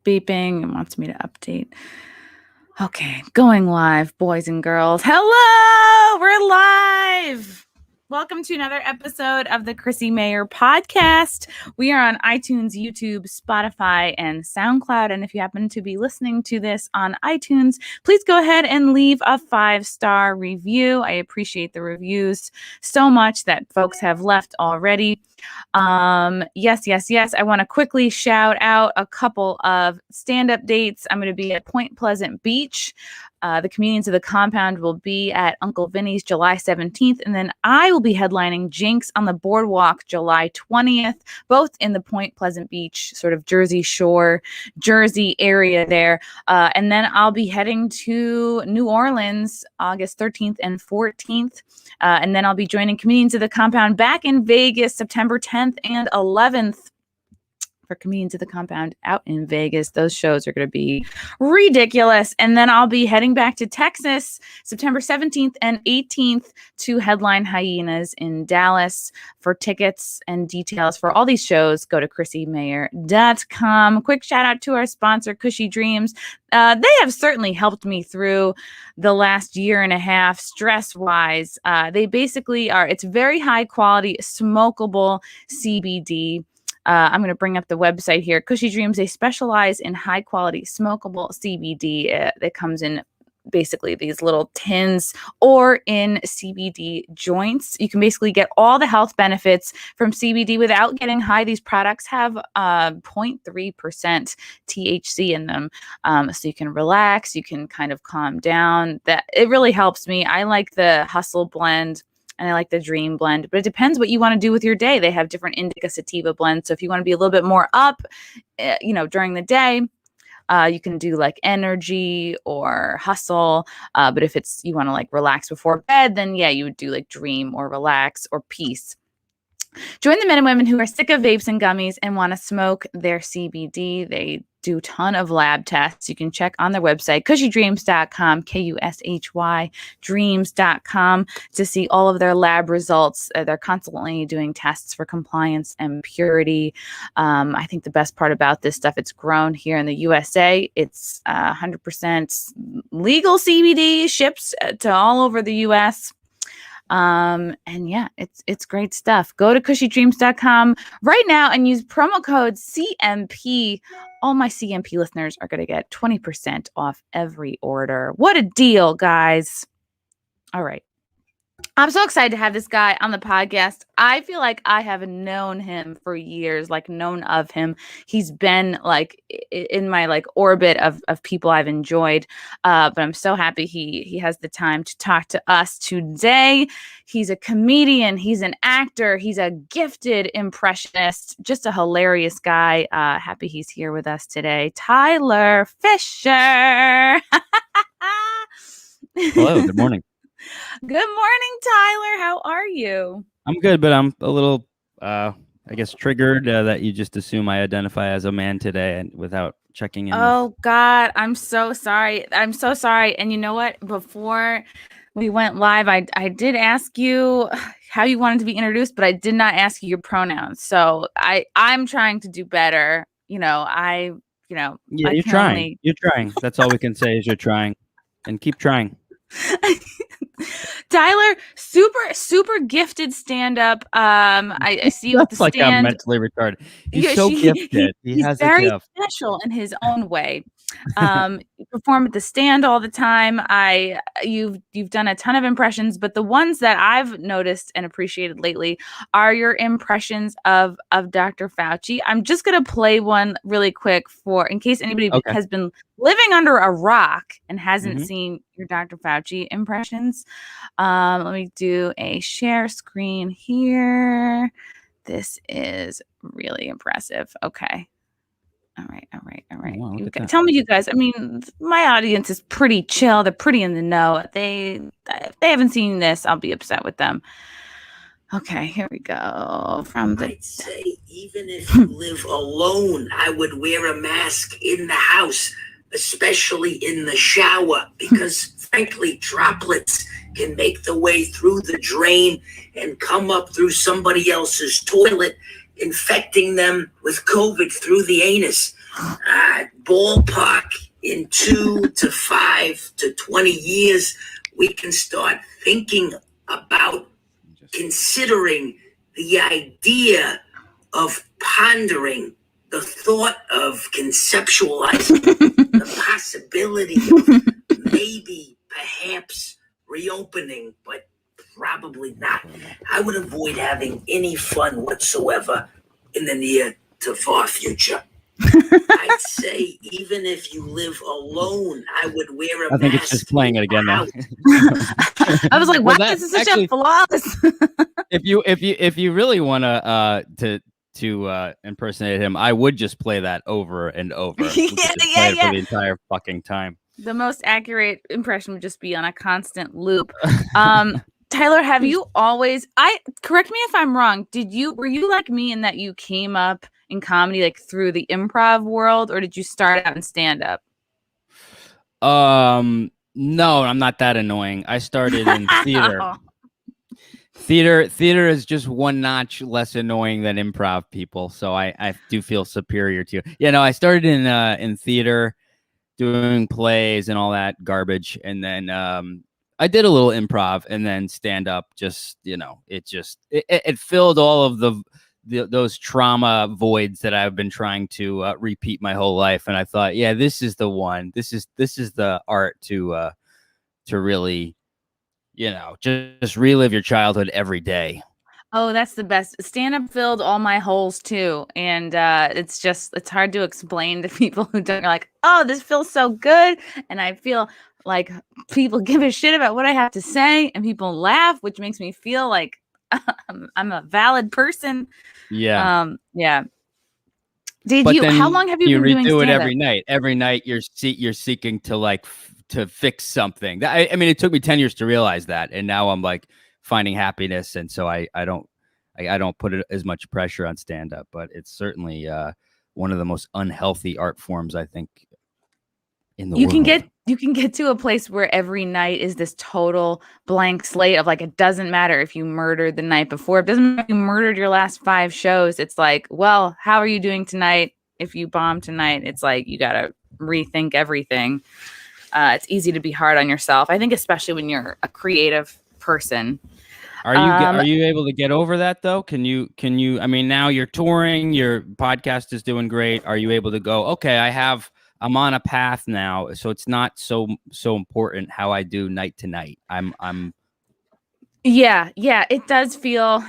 beeping and wants me to update. Okay, going live, boys and girls. Hello, we're live. Welcome to another episode of the Chrissie Mayr podcast. We are on iTunes, YouTube, Spotify, and SoundCloud. And if you happen to be listening to this on iTunes, please go ahead and leave a 5-star review. I appreciate the reviews so much that folks have left already. Yes. I want to quickly shout out a couple of stand-up dates. I'm going to be at Point Pleasant Beach. The Comedians of the Compound will be at Uncle Vinny's July 17th, and then I will be headlining Jinx on the Boardwalk July 20th, both in the Point Pleasant Beach, sort of Jersey Shore, Jersey area there. And then I'll be heading to New Orleans August 13th and 14th. And then I'll be joining Comedians of the Compound back in Vegas September 10th and 11th. For Comedians of the Compound out in Vegas. Those shows are going to be ridiculous. And then I'll be heading back to Texas September 17th and 18th to headline Hyenas in Dallas. For tickets and details for all these shows, go to ChrissieMayr.com. Quick shout out to our sponsor, Cushy Dreams. They have certainly helped me through the last year and a half stress-wise. They basically are, it's very high quality, smokable CBD. I'm going to bring up the website here. Cushy Dreams, they specialize in high quality smokable CBD that comes in basically these little tins or in CBD joints. You can basically get all the health benefits from CBD without getting high. These products have 0.3% THC in them. So you can relax, you can kind of calm down. That it really helps me. I like the Hustle blend. And I like the Dream blend, but it depends what you want to do with your day. They have different indica sativa blends. So if you want to be a little bit more up, during the day, you can do like Energy or Hustle. But if you want to like relax before bed, then yeah, you would do like Dream or Relax or Peace. Join the men and women who are sick of vapes and gummies and want to smoke their CBD. They do a ton of lab tests. You can check on their website, cushydreams.com, Kushy dreams.com, to see all of their lab results. They're constantly doing tests for compliance and purity. I think the best part about this stuff, it's grown here in the USA. It's 100% legal CBD, ships to all over the US. And yeah, it's great stuff. Go to cushydreams.com right now and use promo code CMP. All my CMP listeners are going to get 20% off every order. What a deal, guys. All right. I'm so excited to have this guy on the podcast. I feel like I have known him for years, known of him. He's been in my orbit of people I've enjoyed. But I'm so happy he has the time to talk to us today. He's a comedian. He's an actor. He's a gifted impressionist, just a hilarious guy. Happy he's here with us today. Tyler Fischer. Hello, good morning. Good morning, Tyler. How are you? I'm good, but I'm a little, triggered that you just assume I identify as a man today and without checking in. Oh, God. I'm so sorry. And you know what? Before we went live, I did ask you how you wanted to be introduced, but I did not ask you your pronouns. So I'm trying to do better. Yeah, you're trying. You're trying. That's all we can say is you're trying, and keep trying. Tyler, super gifted stand-up. I see you at the stand. I'm mentally retarded. He's so gifted. He's very special in his own way. You perform at the stand all the time. You've done a ton of impressions, but the ones that I've noticed and appreciated lately are your impressions of Dr. Fauci. I'm just gonna play one really quick in case anybody has been living under a rock and hasn't seen your Dr. Fauci impressions. Let me do a share screen here. This is really impressive. Okay. All right. Wow, Tell me, you guys. I mean, my audience is pretty chill. They're pretty in the know. If they haven't seen this, I'll be upset with them. Okay, here we go. I'd say even if you live alone, I would wear a mask in the house, especially in the shower, because frankly, droplets can make the way through the drain and come up through somebody else's toilet, infecting them with COVID through the anus. ballpark in 2 to 5 to 20 years, we can start thinking about considering the idea of pondering the thought of conceptualizing the possibility of maybe, perhaps reopening, but probably not. I would avoid having any fun whatsoever in the near to far future. I'd say even if you live alone, I would wear a mask. I think it's just playing it again now. I was like, Well, wow, this is such a flawless. if you really want to impersonate him, I would just play that over and over. Play it for the entire fucking time. The most accurate impression would just be on a constant loop. Tyler, have you always? Correct me if I'm wrong. Were you like me in that you came up in comedy like through the improv world, or did you start out in stand up? No, I'm not that annoying. I started in theater. Theater is just one notch less annoying than improv people, so I do feel superior to you. Yeah, no, I started in theater, doing plays and all that garbage, and then I did a little improv, and then stand up. Just it filled all of those trauma voids that I've been trying to repeat my whole life, and I thought, yeah, this is the one. This is the art to really, just relive your childhood every day. Oh, that's the best. Stand-up filled all my holes too. And it's hard to explain to people who don't like, oh, this feels so good. And I feel like people give a shit about what I have to say and people laugh, which makes me feel like I'm a valid person. Yeah. Yeah. How long have you been doing redo it stand-up? every night? Every night you're seeking to to fix something. I mean, it took me 10 years to realize that, and now I'm like finding happiness, and so I don't put it as much pressure on stand up, but it's certainly one of the most unhealthy art forms, I think, in the world. You can get to a place where every night is this total blank slate of like, it doesn't matter if you murdered the night before. It doesn't matter if you murdered your last 5 shows. It's like, well, how are you doing tonight? If you bomb tonight, it's like you got to rethink everything. It's easy to be hard on yourself, I think, especially when you're a creative person. Are you able to get over that though? Can you? I mean, now you're touring, your podcast is doing great. Are you able to go, okay, I'm on a path now, so it's not so important how I do night to night. Yeah, it does feel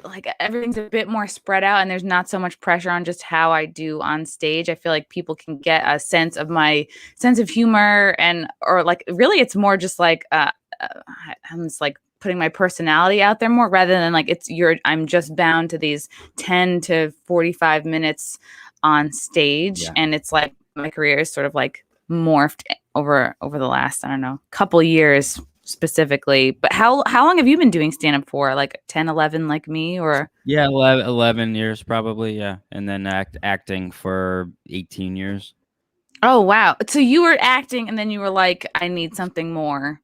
like everything's a bit more spread out, and there's not so much pressure on just how I do on stage. I feel like people can get a sense of my sense of humor, or like really it's more just like I'm just like putting my personality out there more, rather than like I'm just bound to these 10 to 45 minutes on stage. Yeah. And it's like my career is sort of like morphed over the last, I don't know, couple years specifically. But how long have you been doing stand-up for? Like 10, 11 like me, or? Yeah, 11 years probably, yeah. And then acting for 18 years. Oh, wow. So you were acting and then you were like, I need something more.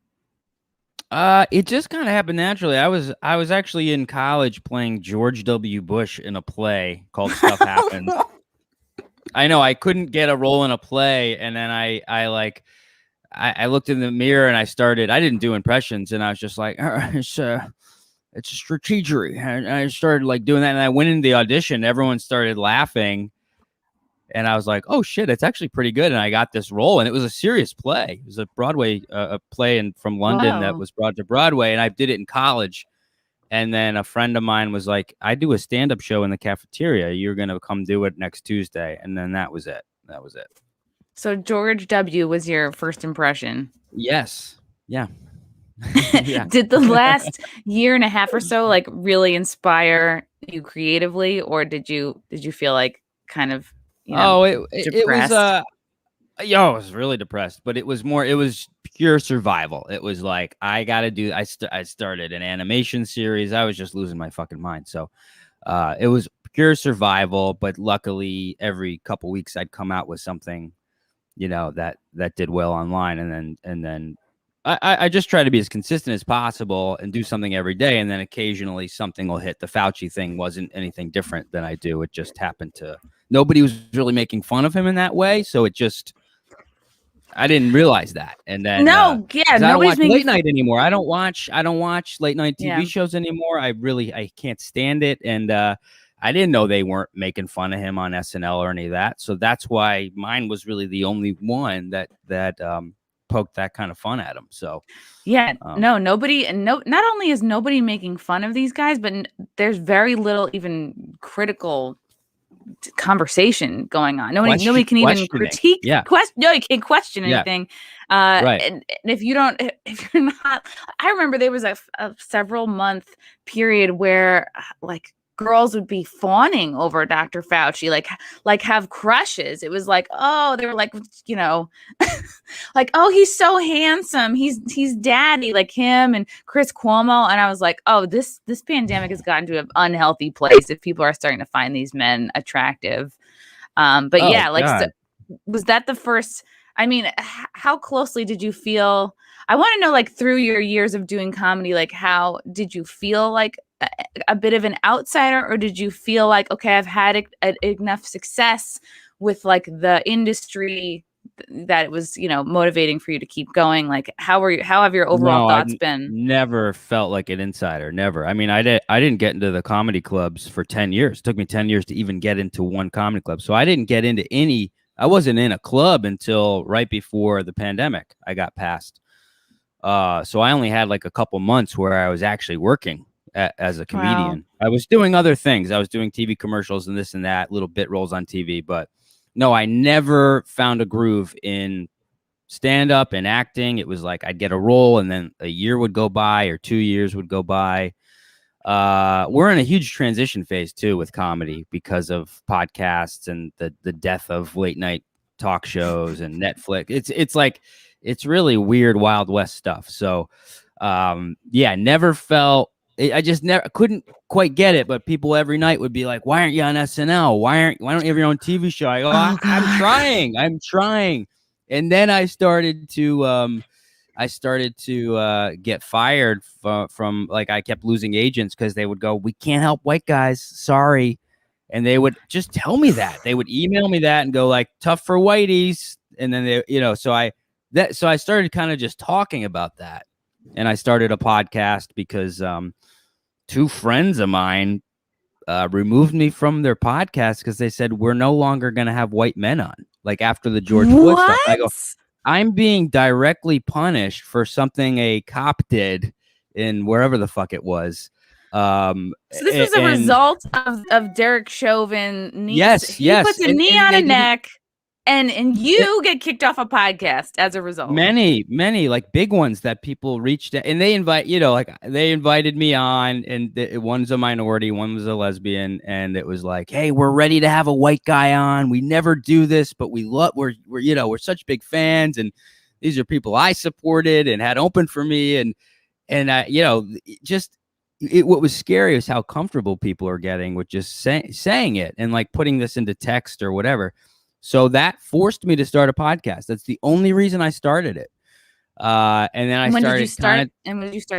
It just kind of happened naturally. I was actually in college playing George W. Bush in a play called Stuff Happens. I know, I couldn't get a role in a play, and then I looked in the mirror and I didn't do impressions, and I was just like, it's a strategery, and I started like doing that, and I went into the audition, everyone started laughing, and I was like, oh shit, it's actually pretty good, and I got this role, and it was a serious play. It was a Broadway a play from London. Wow. That was brought to Broadway, and I did it in college. And then a friend of mine was like, I do a stand-up show in the cafeteria. You're going to come do it next Tuesday. And then that was it. So George W. was your first impression? Yes. Yeah. Yeah. Did the last year and a half or so like really inspire you creatively, or did you feel like kind of, it was I was really depressed, but it was pure survival. It was like, I got to do, I started an animation series. I was just losing my fucking mind. So it was pure survival, but luckily every couple weeks I'd come out with something, that did well online. And then I just try to be as consistent as possible and do something every day. And then occasionally something will hit. The Fauci thing wasn't anything different than I do. It just happened to nobody was really making fun of him in that way. So it just, I didn't realize that. And then yeah, 'cause I don't nobody's watch making late night anymore. I don't watch late night TV Yeah. shows anymore. I can't stand it. And I didn't know they weren't making fun of him on SNL or any of that. So that's why mine was really the only one that poked that kind of fun at him. So yeah, nobody, not only is nobody making fun of these guys, but there's very little even critical conversation going on. Nobody can even critique. Yeah. No, you can't question anything. Right. And if you're not, I remember there was a several month period where like girls would be fawning over Dr. Fauci, like have crushes. It was like, oh, they were like, you know, like, oh, he's so handsome. He's daddy, like him and Chris Cuomo. And I was like, oh, this pandemic has gotten to an unhealthy place if people are starting to find these men attractive. But yeah, like, so, was that the first? I mean, how closely did you feel? I want to know, like, through your years of doing comedy, like, how did you feel like a bit of an outsider, or did you feel like, okay, I've had enough success with like the industry that it was, you know, motivating for you to keep going? Like, how have your overall thoughts been? Never felt like an insider. Never. I mean, I didn't get into the comedy clubs for 10 years. It took me 10 years to even get into one comedy club. So I didn't get into any. I wasn't in a club until right before the pandemic. I got passed. So I only had like a couple months where I was actually working as a comedian. Wow. I was doing other things. I was doing TV commercials and this and that, little bit roles on TV. But no, I never found a groove in stand-up and acting. It was like I'd get a role and then a year would go by or 2 years would go by. We're in a huge transition phase too with comedy because of podcasts and the death of late night talk shows and Netflix. It's like, it's really weird, Wild West stuff. So yeah, never felt, I just never couldn't quite get it. But people every night would be like, why aren't you on SNL? Why don't you have your own TV show? I go, I'm trying. And then I started to get fired from like, I kept losing agents because they would go, we can't help white guys. Sorry. And they would just tell me that. They would email me that and go like, tough for whiteys. And then they, you know, so I started kind of just talking about that. And I started a podcast because two friends of mine removed me from their podcast because they said, we're no longer going to have white men on. Like after the George Floyd stuff. I go, I'm being directly punished for something a cop did in wherever the fuck it was. So this was a result of Derek Chauvin. Yes. He puts a knee on a neck, and you get kicked off a podcast as a result. Many like big ones that people reached out, and they invited me on, and one's a minority, one was a lesbian, and it was like, hey, we're ready to have a white guy on. We never do this, but we're such big fans, and these are people I supported and had open for me, and what was scary is how comfortable people are getting with just saying it and like putting this into text or whatever. So that forced me to start a podcast. That's the only reason I started it. And then when did you start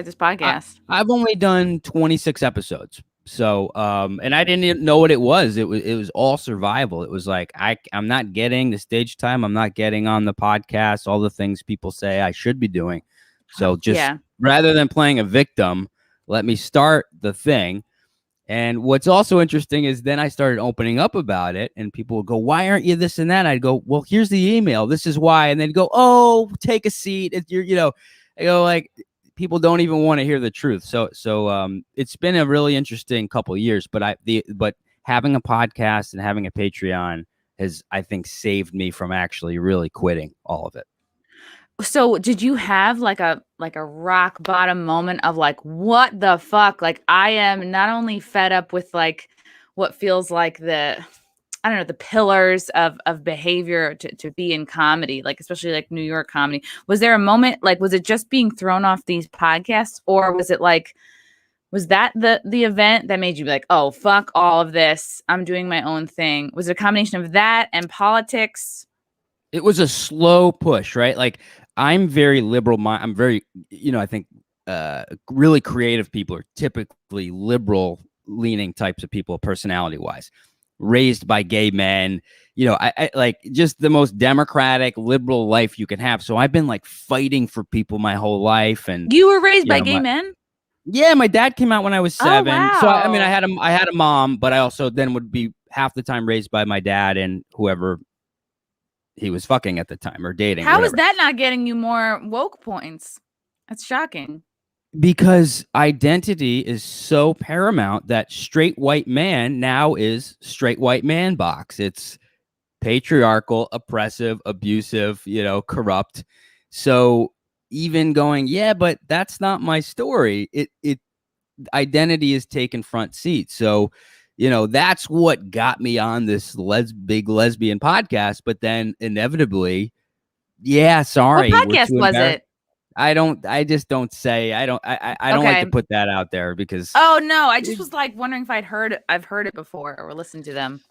this podcast? I've only done 26 episodes. So, and I didn't even know what it was. It was all survival. It was like, I'm not getting the stage time. I'm not getting on the podcast, all the things people say I should be doing. So just rather than playing a victim, let me start the thing. And what's also interesting is then I started opening up about it, and people would go, why aren't you this and that? I'd go, well, here's the email. This is why. And they'd go, oh, take a seat. I go like, people don't even want to hear the truth. So it's been a really interesting couple of years, but having a podcast and having a Patreon has, I think, saved me from actually really quitting all of it. So did you have like a rock bottom moment of like, what the fuck? Like, I am not only fed up with like what feels like the pillars of behavior to be in comedy, like especially like New York comedy. Was there a moment, like, was it just being thrown off these podcasts, or was it like, was that the event that made you be like, oh, fuck all of this, I'm doing my own thing? Was it a combination of that and politics? It was a slow push, right? Like, I'm very liberal. I'm very, I think really creative people are typically liberal leaning types of people, personality wise. raised by gay men. You know, I like just the most democratic, liberal life you can have. So I've been like fighting for people my whole life. And You were raised by gay men? Yeah, my dad came out when I was 7. wow. So I mean, I had a mom, but I also then would be half the time raised by my dad and whoever he was fucking at the time or dating. How is that not getting you more woke points? That's shocking. Because identity is so paramount that straight white man now is straight white man box. It's patriarchal, oppressive, abusive, you know, corrupt. So even going, yeah, but that's not my story. It identity is taken front seat. So, you know, that's what got me on this big lesbian podcast. But then inevitably, yeah, sorry. What podcast was it? I just don't say. I don't like to put that out there because. Oh no, I just was like wondering if I've heard it before or listened to them.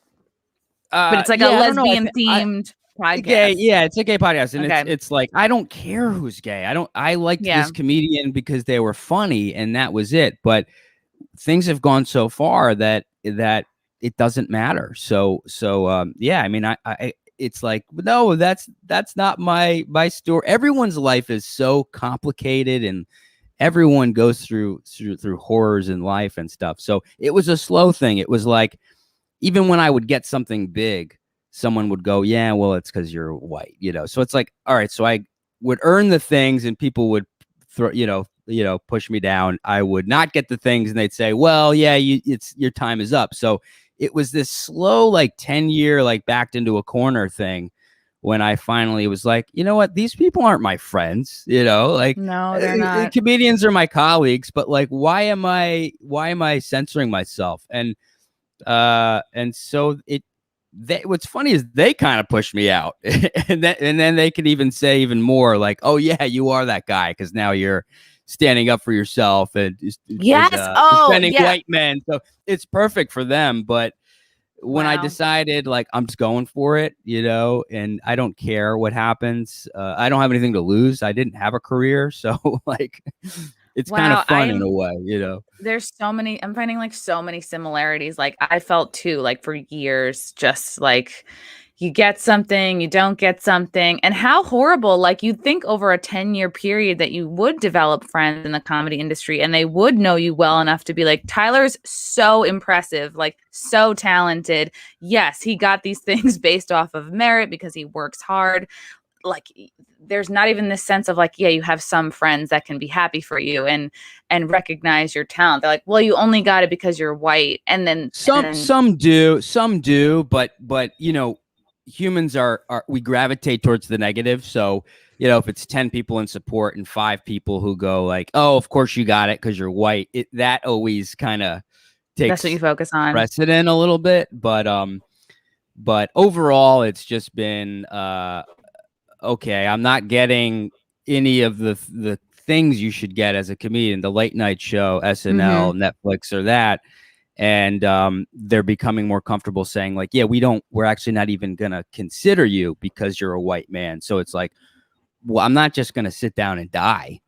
But it's like a lesbian themed podcast. Gay, yeah, it's a gay podcast, and it's like I don't care who's gay. I liked this comedian because they were funny, and that was it. But things have gone so far that it doesn't matter. So yeah, I mean, I it's like, no, that's not my story. Everyone's life is so complicated, and everyone goes through horrors in life and stuff. So it was a slow thing. It was like, even when I would get something big, someone would go, yeah, well, it's because you're white, you know? So it's like, all right, so I would earn the things and people would throw, push me down. I would not get the things and they'd say, well, yeah, your time is up. So it was this slow, like 10-year, like backed into a corner thing when I finally was like, you know what? These people aren't my friends, you know, like, no, they're not. Comedians are my colleagues, but like, why am I censoring myself? And so what's funny is they kind of pushed me out and then they could even say even more like, oh yeah, you are that guy. Cause now you're standing up for yourself and defending white men. So it's perfect for them. But when I decided like, I'm just going for it, you know, and I don't care what happens. I don't have anything to lose. I didn't have a career. So like, it's kind of fun in a way, you know. There's I'm finding like so many similarities. Like I felt too, like for years, just like you get something, you don't get something. And how horrible, like you'd think over a 10-year period that you would develop friends in the comedy industry and they would know you well enough to be like, Tyler's so impressive, like so talented. Yes, he got these things based off of merit because he works hard. Like there's not even this sense of like, yeah, you have some friends that can be happy for you and recognize your talent. They're like, well, you only got it because you're white. And then some do, but you know, humans are we gravitate towards the negative. So, you know, if it's 10 people in support and 5 people who go like, oh, of course you got it because you're white, that always kind of takes that's what you focus on precedent a little bit. But overall it's just been okay, I'm not getting any of the things you should get as a comedian, the late night show, SNL, Netflix, or that. And they're becoming more comfortable saying like, yeah, we're actually not even going to consider you because you're a white man. So it's like, well, I'm not just going to sit down and die.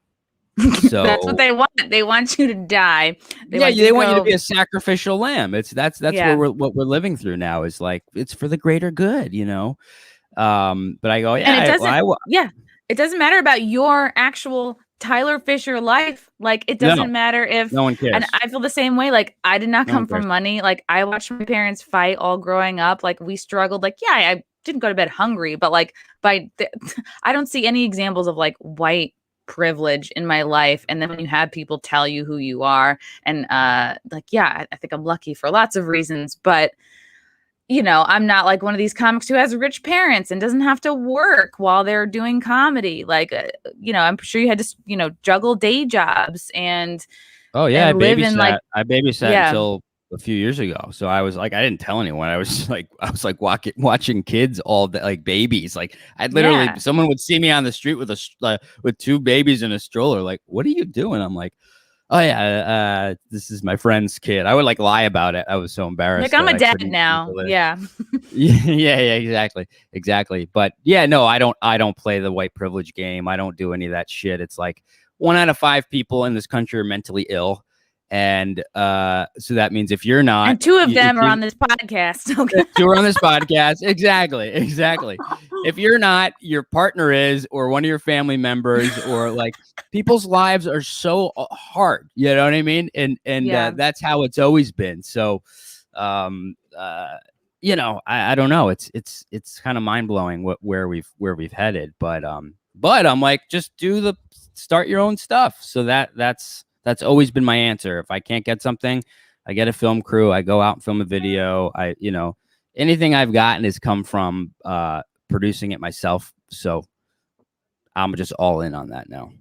So that's what they want. They want you to die. They want you to be a sacrificial lamb. That's what we're living through now is like, it's for the greater good, you know? But I go, yeah, and it doesn't matter about your actual Tyler Fischer life. Like it doesn't matter if no one cares. And I feel the same way. Like I did not come from money. Like I watched my parents fight all growing up. Like we struggled. Like, yeah, I didn't go to bed hungry, but like I don't see any examples of like white privilege in my life. And then when you have people tell you who you are and like, yeah, I think I'm lucky for lots of reasons, but you know, I'm not like one of these comics who has rich parents and doesn't have to work while they're doing comedy. Like, you know, I'm sure you had to, you know, juggle day jobs and. Oh yeah, I babysat until a few years ago. So I was like, I didn't tell anyone. I was like watching kids all day, like babies. Like I'd literally, someone would see me on the street with with 2 babies in a stroller. Like, what are you doing? I'm like, oh yeah, this is my friend's kid. I would like lie about it. I was so embarrassed. Like I'm a dad now. Yeah. yeah, exactly. But yeah, no, I don't play the white privilege game. I don't do any of that shit. It's like 1 out of 5 people in this country are mentally ill, And so that means if you're not, and two of them are on this podcast. Okay. Two are on this podcast. Exactly. If you're not, your partner is, or one of your family members, or like people's lives are so hard. You know what I mean? And that's how it's always been. So, you know, I don't know. It's kind of mind blowing where we've headed. But I'm like, just start your own stuff. So that's always been my answer. If I can't get something, I get a film crew. I go out and film a video. Anything I've gotten has come from producing it myself. So I'm just all in on that now.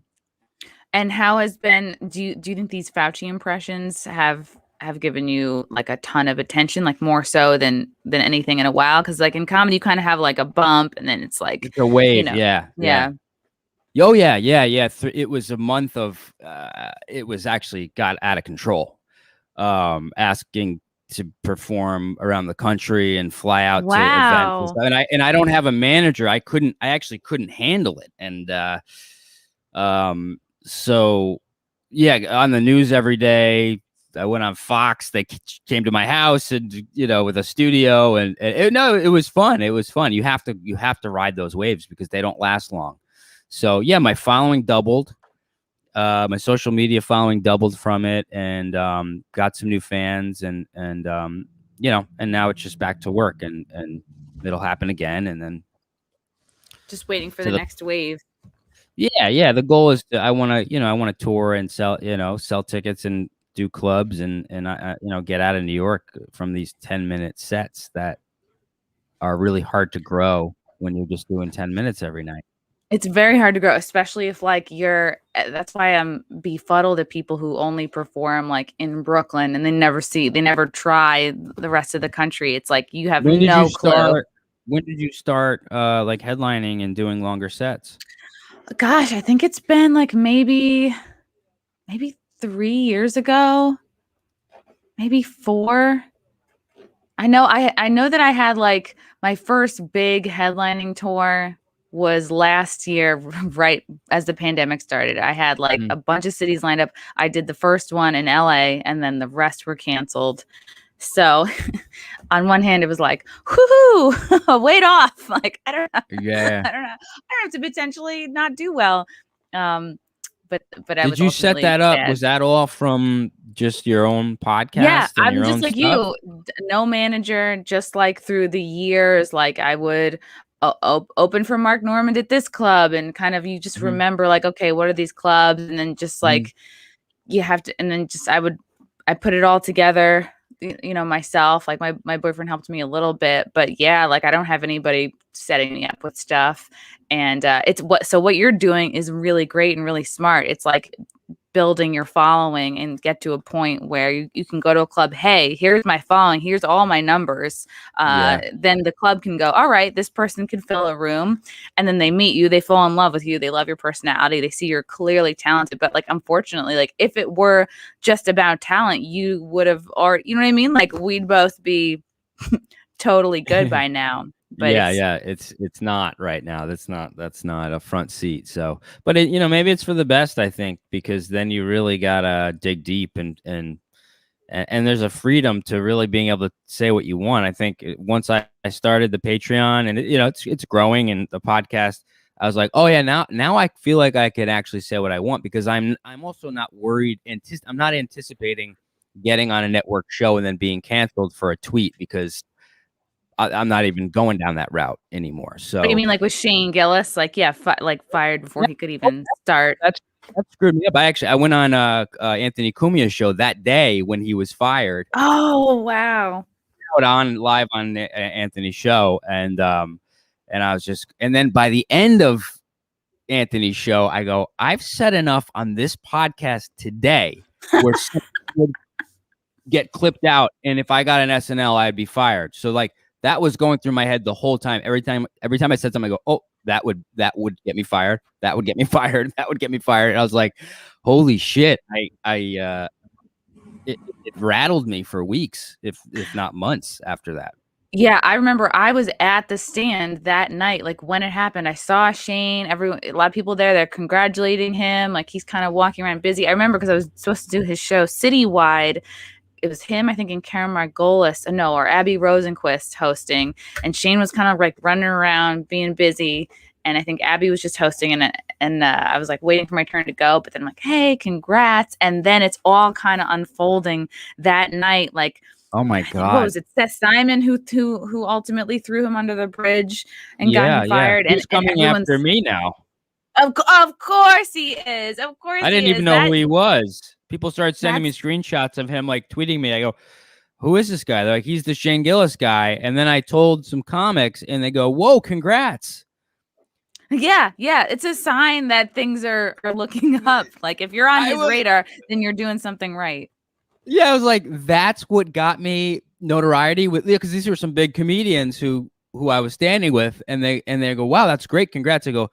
And how has been? Do you think these Fauci impressions have given you like a ton of attention, like more so than anything in a while? Because like in comedy, you kind of have like a bump, and then it's like it's a wave. Yeah. Oh yeah. It was a month of. It was actually got out of control. Asking to perform around the country and fly out to events, and I don't have a manager. I actually couldn't handle it, and so yeah, on the news every day. I went on Fox. They came to my house, and with a studio, and it was fun. It was fun. You have to ride those waves because they don't last long. So yeah, my following doubled. My social media following doubled from it, and got some new fans, and now it's just back to work, and it'll happen again, and then just waiting for the next wave. Yeah. The goal is I want to tour and sell tickets and do clubs, and I get out of New York from these 10-minute sets that are really hard to grow when you're just doing 10 minutes every night. It's very hard to grow, especially if like that's why I'm befuddled at people who only perform like in Brooklyn and they never try the rest of the country. It's like you have no clue. When did you start like headlining and doing longer sets? Gosh, I think it's been like maybe 3 years ago, maybe 4. I know that I had like my first big headlining tour was last year, right as the pandemic started. I had like a bunch of cities lined up. I did the first one in LA, and then the rest were canceled. So on one hand, it was like, whoo, weight off. Like, I don't know. Yeah. I don't know. I have to potentially not do well. But did you set that up? Sad. Was that all from just your own podcast? Yeah, I'm just like stuff? You, no manager. Just like through the years, like I would open for Mark Normand at this club, and kind of you just remember like, okay, what are these clubs, and then just like you have to, and then just I put it all together, myself. Like my boyfriend helped me a little bit, but yeah, like I don't have anybody setting me up with stuff. And what you're doing is really great and really smart. It's like building your following and get to a point where you can go to a club. Hey, here's my following. Here's all my numbers. Then the club can go, all right, this person can fill a room. And then they meet you. They fall in love with you. They love your personality. They see you're clearly talented. But like, unfortunately, like if it were just about talent, you would have, or you know what I mean? Like we'd both be totally good by now. But it's not right now. That's not a front seat. So, but maybe it's for the best, I think, because then you really gotta dig deep and there's a freedom to really being able to say what you want. I think once I started the Patreon and it's growing, and the podcast, I was like, oh yeah, now I feel like I could actually say what I want, because I'm also not worried. I'm not anticipating getting on a network show and then being canceled for a tweet, because I'm not even going down that route anymore. So what do you mean, like with Shane Gillis? Like, yeah, fired before he could even start. That screwed me up. I went on Anthony Cumia's show that day when he was fired. Oh wow! On live on Anthony's show, and I was just, and then by the end of Anthony's show, I go, I've said enough on this podcast today where someone would get clipped out, and if I got an SNL, I'd be fired. So like. That was going through my head the whole time. Every time I said something, I go, "Oh, that would get me fired. That would get me fired. That would get me fired." And I was like, "Holy shit!" It rattled me for weeks, if not months after that. Yeah, I remember I was at the stand that night, like when it happened. I saw Shane, everyone, a lot of people there, they're congratulating him. Like he's kind of walking around busy. I remember because I was supposed to do his show citywide. It was him, I think, and Karen Margolis, no, or Abby Rosenquist hosting. And Shane was kind of like running around being busy. And I think Abby was just hosting, and I was like waiting for my turn to go. But then I'm like, hey, congrats. And then it's all kind of unfolding that night. Like, Oh my I think, what God. was it? Seth Simon who ultimately threw him under the bridge and got Yeah, him fired. He's And coming everyone's after me now. of course he is. Of course I didn't he even is. know who he was. People started sending me That's screenshots of him, like tweeting me. I go, who is this guy? They're like, he's the Shane Gillis guy. And then I told some comics, and they go, whoa, congrats. yeah. It's a sign that things are looking up. Like if you're on his radar, then you're doing something right. Yeah, I was like, that's what got me notoriety with, because these were some big comedians who I was standing with, and they go, wow, that's great, congrats. I go,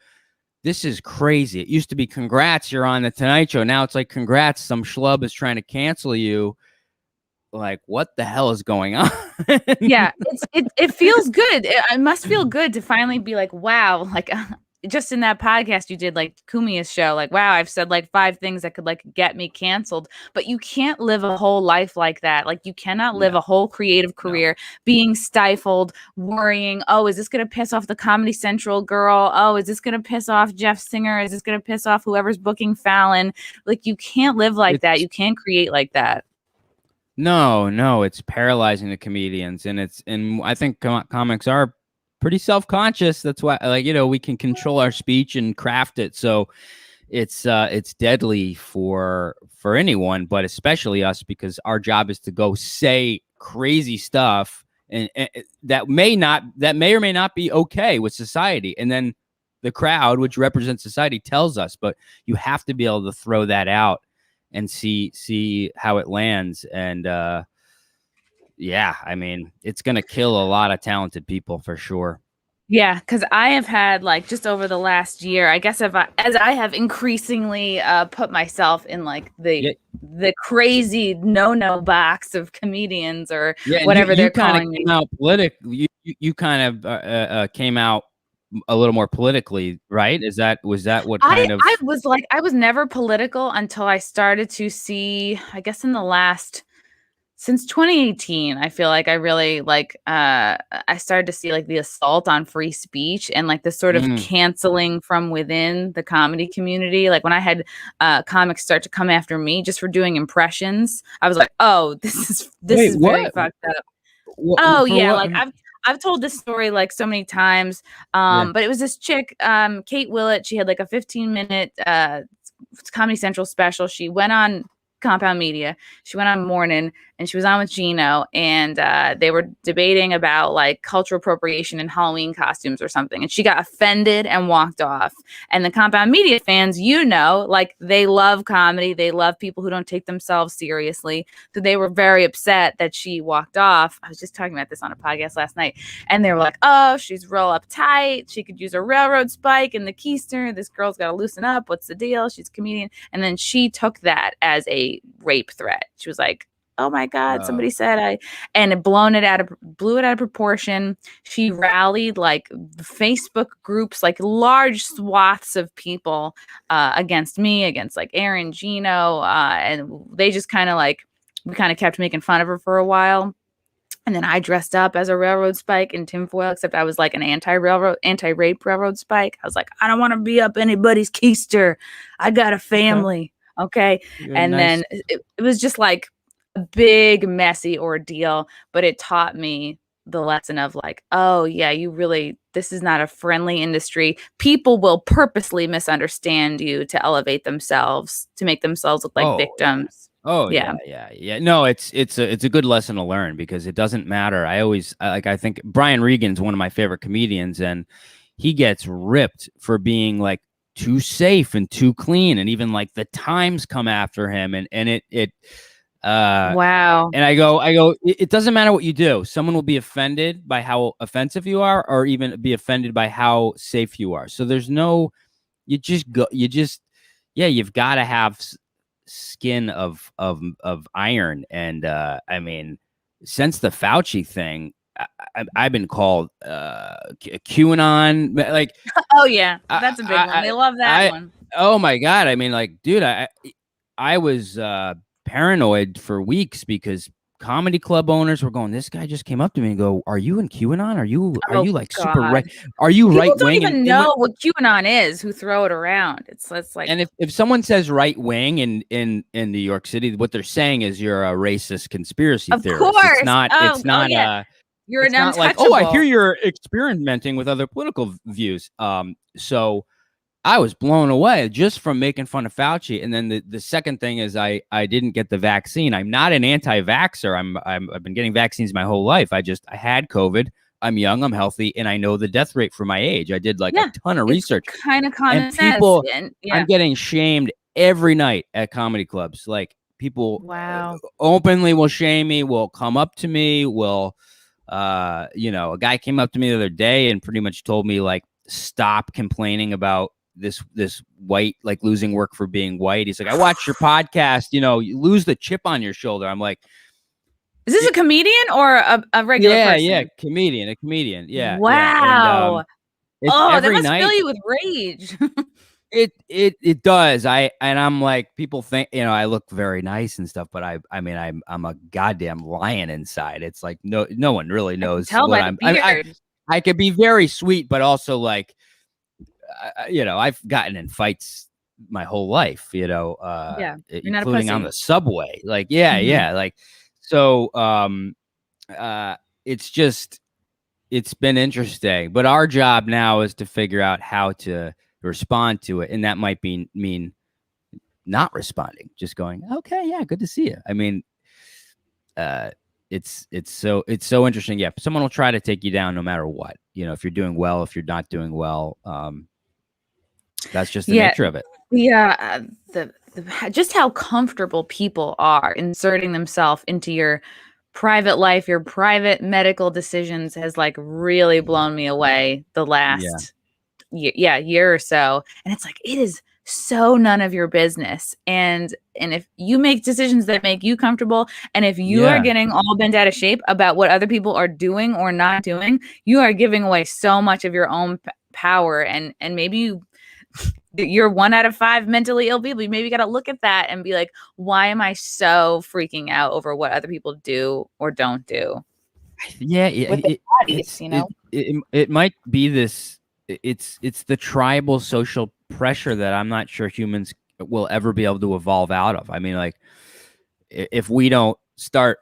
this is crazy. It used to be congrats, you're on the Tonight Show. Now it's like, congrats, some schlub is trying to cancel you. Like, what the hell is going on? Yeah, it feels good. It must feel good to finally be like, wow, like just in that podcast you did, like Kumia's show, like, wow, I've said like 5 things that could like get me canceled. But you can't live a whole life like that. Like you cannot live a whole creative career being stifled, worrying, oh, is this gonna piss off the Comedy Central girl? Oh, is this gonna piss off Jeff Singer? Is this gonna piss off whoever's booking Fallon? Like you can't live like that. You can't create like that. No, it's paralyzing the comedians, and I think comics are pretty self-conscious. That's why, like, we can control our speech and craft it, so it's deadly for anyone, but especially us, because our job is to go say crazy stuff, and that may or may not be okay with society, and then the crowd, which represents society, tells us. But you have to be able to throw that out and see how it lands. And yeah, I mean, it's gonna kill a lot of talented people for sure. Yeah, because I have had, like, just over the last year, I guess as I have increasingly put myself in like the crazy no box of comedians or whatever they're calling me. You kind of came out a little more politically, right? Was that what kind of? I was never political until I started to see, I guess since 2018, I feel like I really I started to see like the assault on free speech and like the sort of canceling from within the comedy community. Like when I had comics start to come after me just for doing impressions, I was like, oh, this is very fucked up. Like I've told this story like so many times. But it was this chick, Kate Willett. She had like a 15-minute Comedy Central special. She went on Compound Media. She went on Morning, and she was on with Gino, and they were debating about like cultural appropriation in Halloween costumes or something. And she got offended and walked off. And the Compound Media fans, like they love comedy. They love people who don't take themselves seriously. So they were very upset that she walked off. I was just talking about this on a podcast last night. And they were like, oh, she's real uptight. She could use a railroad spike in the keister. This girl's got to loosen up. What's the deal? She's a comedian. And then she took that as a rape threat. She was like, oh my God, somebody said and it blew it out of proportion. She rallied like Facebook groups, like large swaths of people against me, against like Aaron, Gino, and they just kind of like, we kind of kept making fun of her for a while. And then I dressed up as a railroad spike in tinfoil, except I was like an anti-rape railroad spike. I was like, I don't want to be up anybody's keister. I got a family. Okay. And then it was just like a big, messy ordeal, but it taught me the lesson of like, oh yeah, this is not a friendly industry. People will purposely misunderstand you to elevate themselves, to make themselves look like victims. Yeah. No, it's a good lesson to learn, because it doesn't matter. I think Brian Regan's one of my favorite comedians, and he gets ripped for being like too safe and too clean, and even like the Times come after him, and it wow. And I go, it doesn't matter what you do. Someone will be offended by how offensive you are, or even be offended by how safe you are. So there's you've got to have skin of iron. And I mean, since the Fauci thing, I've been called QAnon. Like, oh yeah, that's a big one. They love that one. Oh my God. I mean, like, dude, I was paranoid for weeks because comedy club owners were going, this guy just came up to me and go, are you in QAnon? Are you like God. super right? Are you People right don't wing? even know what QAnon is who throw it around. It's like, and if someone says right wing in New York City, what they're saying is you're a racist conspiracy theorist. Of course. It's not you're it's an not like, oh, I hear you're experimenting with other political views. So I was blown away just from making fun of Fauci. And then the second thing is I didn't get the vaccine. I'm not an anti-vaxxer. I've been getting vaccines my whole life. I had COVID. I'm young, I'm healthy, and I know the death rate for my age. I did like a ton of research. Kind of common sense. People, I'm getting shamed every night at comedy clubs. Like people openly will shame me, will come up to me, will a guy came up to me the other day and pretty much told me like, stop complaining about this white, like losing work for being white. He's like, I watched your podcast, you lose the chip on your shoulder. I'm like, is this a comedian or a regular person? Yeah, a comedian. Yeah. Wow. Yeah. And, that must night, fill you with rage. It does. I'm like, people think, I look very nice and stuff, but I mean, I'm a goddamn lion inside. It's like no one really knows what I'm. I could be very sweet, but also like, I've gotten in fights my whole life, including on the subway. Like, like, so, it's been interesting, but our job now is to figure out how to respond to it. And that might mean not responding, just going, okay, yeah, good to see you. I mean, it's so interesting. Yeah. Someone will try to take you down no matter what, if you're doing well, if you're not doing well, that's just the nature of it. Yeah. Just how comfortable people are inserting themselves into your private life, your private medical decisions has like really blown me away the last year or so. And it's like, it is so none of your business. And if you make decisions that make you comfortable, and if you are getting all bent out of shape about what other people are doing or not doing, you are giving away so much of your own power. And maybe you're 1 out of 5 mentally ill people. You maybe got to look at that and be like, why am I so freaking out over what other people do or don't do? Yeah. With their bodies, it might be this. It's the tribal social pressure that I'm not sure humans will ever be able to evolve out of. I mean, like, if we don't start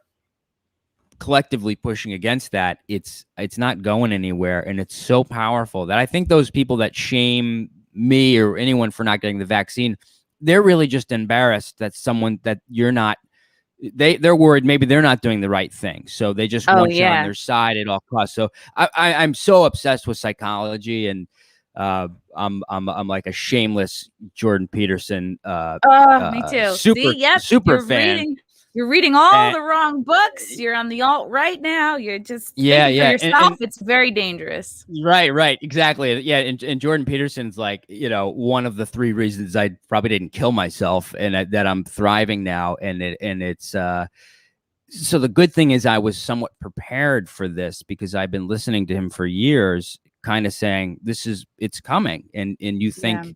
collectively pushing against that, it's not going anywhere. And it's so powerful that I think those people that shame me or anyone for not getting the vaccine, they're really just embarrassed that you're not, they're worried maybe they're not doing the right thing. So they just want you on their side at all costs. So I'm so obsessed with psychology, and I'm like a shameless Jordan Peterson me too. Super fan. You're reading all the wrong books. You're on the alt right now. You're just thinking for yourself. It's very dangerous. Right. Exactly. Yeah. And Jordan Peterson's like, one of the 3 reasons I probably didn't kill myself and that I'm thriving now. And it's so the good thing is I was somewhat prepared for this because I've been listening to him for years, kind of saying it's coming. And you think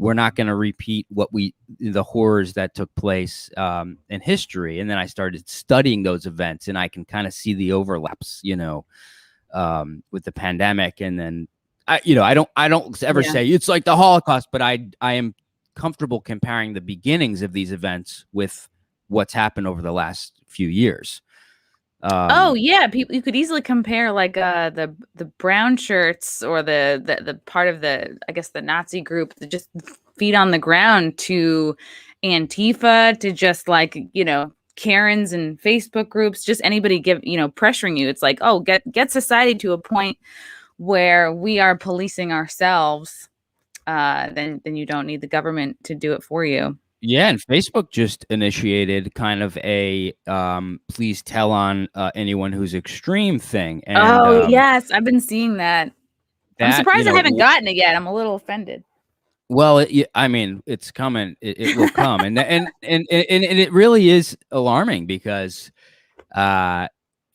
we're not going to repeat the horrors that took place in history. And then I started studying those events, and I can kind of see the overlaps, with the pandemic. And then I don't ever say it's like the Holocaust, but I am comfortable comparing the beginnings of these events with what's happened over the last few years. People, you could easily compare like the brown shirts or the part of the, I guess, the Nazi group that just feet on the ground to Antifa, to just like, Karens and Facebook groups, just anybody pressuring you. It's like, get society to a point where we are policing ourselves. Then you don't need the government to do it for you. Yeah, and Facebook just initiated kind of a please tell on anyone who's extreme thing. And, yes, I've been seeing that. I'm surprised I haven't gotten it yet. I'm a little offended. Well, I mean, it's coming. It will come, and it really is alarming because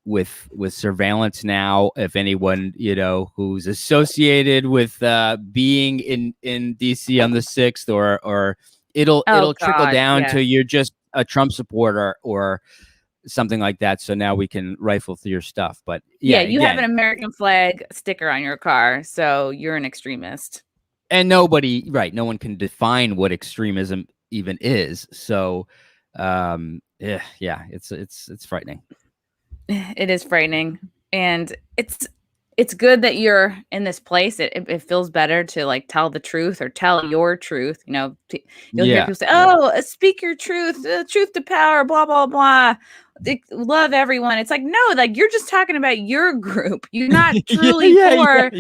with surveillance now. If anyone, who's associated with being in DC on the 6th, or it'll trickle down to you're just a Trump supporter or something like that. So now we can rifle through your stuff. But you have an American flag sticker on your car, so you're an extremist. And no one can define what extremism even is. So it's frightening. It is frightening, and it's good that you're in this place. It feels better to like tell the truth or tell your truth. You'll hear people say, "Oh, speak your truth, truth to power," blah blah blah. They love everyone. It's like, no, like you're just talking about your group. You're not truly for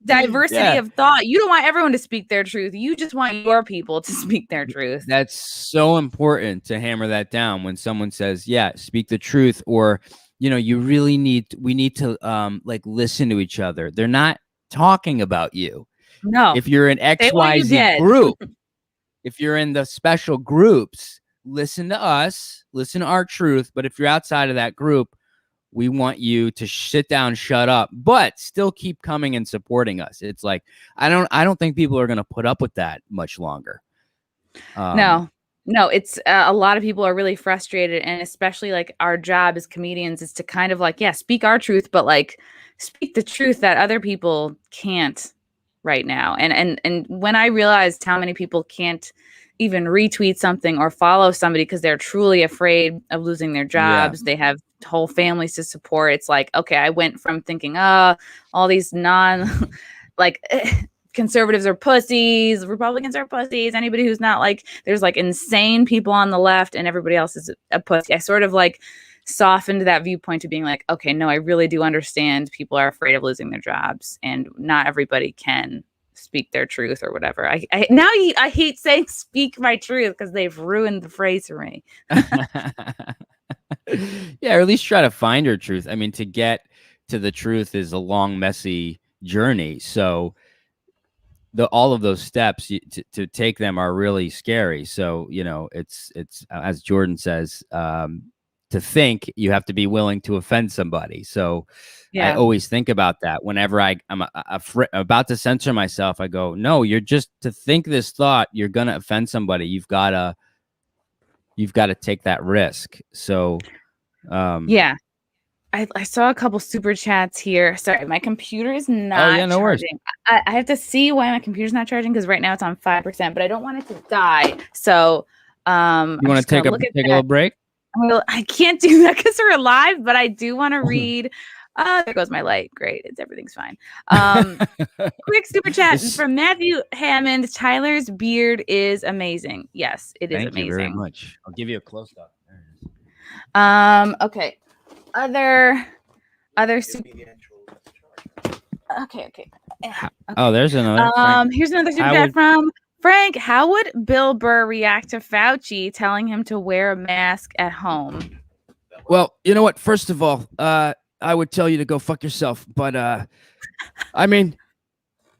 diversity of thought. You don't want everyone to speak their truth. You just want your people to speak their truth. That's so important to hammer that down when someone says, speak the truth, or we need to like listen to each other. They're not talking about you. No. If you're in XYZ group, if you're in the special groups, listen to us, listen to our truth. But if you're outside of that group, we want you to sit down, shut up, but still keep coming and supporting us. It's like, I don't think people are going to put up with that much longer. No, it's a lot of people are really frustrated. And especially like our job as comedians is to kind of like, speak our truth, but like speak the truth that other people can't right now. And when I realized how many people can't even retweet something or follow somebody because they're truly afraid of losing their jobs, they have whole families to support. It's like, okay, I went from thinking, all these conservatives are pussies, Republicans are pussies, anybody who's not like, there's like insane people on the left and everybody else is a pussy. I sort of like softened that viewpoint to being like, okay, no, I really do understand people are afraid of losing their jobs and not everybody can speak their truth or whatever. I hate saying speak my truth because they've ruined the phrase for me. Or at least try to find your truth. I mean, to get to the truth is a long, messy journey. So all of those steps to take them are really scary. So, it's as Jordan says, to think you have to be willing to offend somebody. So I always think about that whenever I'm about to censor myself. I go, no, you're just to think this thought, you're going to offend somebody. You've got to take that risk. So, I saw a couple super chats here. Sorry, my computer is not no worries. charging. I have to see why my computer's not charging because right now it's on 5%, but I don't want it to die. So, you want to take a little break? I can't do that because we're live, but I do want to read. There goes my light. Great. Everything's fine. Quick super chat from Matthew Hammond. Tyler's beard is amazing. Yes, it is amazing. Thank you very much. I'll give you a close up. Okay. Other Okay. Oh, there's another. Here's another super chat from Frank. How would Bill Burr react to Fauci telling him to wear a mask at home? Well, you know what? First of all, I would tell you to go fuck yourself. But I mean,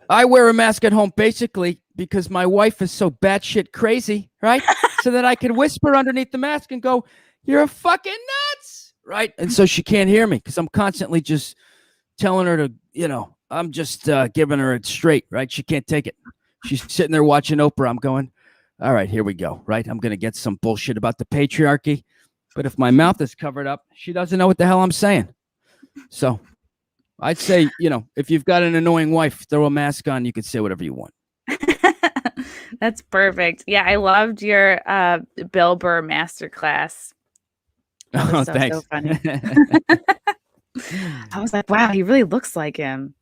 I wear a mask at home basically because my wife is so batshit crazy, right? So that I can whisper underneath the mask and go, "You're fucking nuts," right? And so she can't hear me because I'm constantly just telling her to, I'm just giving her it straight, right? She can't take it. She's sitting there watching Oprah. I'm going, all right, here we go, right? I'm going to get some bullshit about the patriarchy. But if my mouth is covered up, she doesn't know what the hell I'm saying. So I'd say, if you've got an annoying wife, throw a mask on. You can say whatever you want. That's perfect. Yeah, I loved your Bill Burr masterclass. Thanks. So funny. I was like, wow, he really looks like him.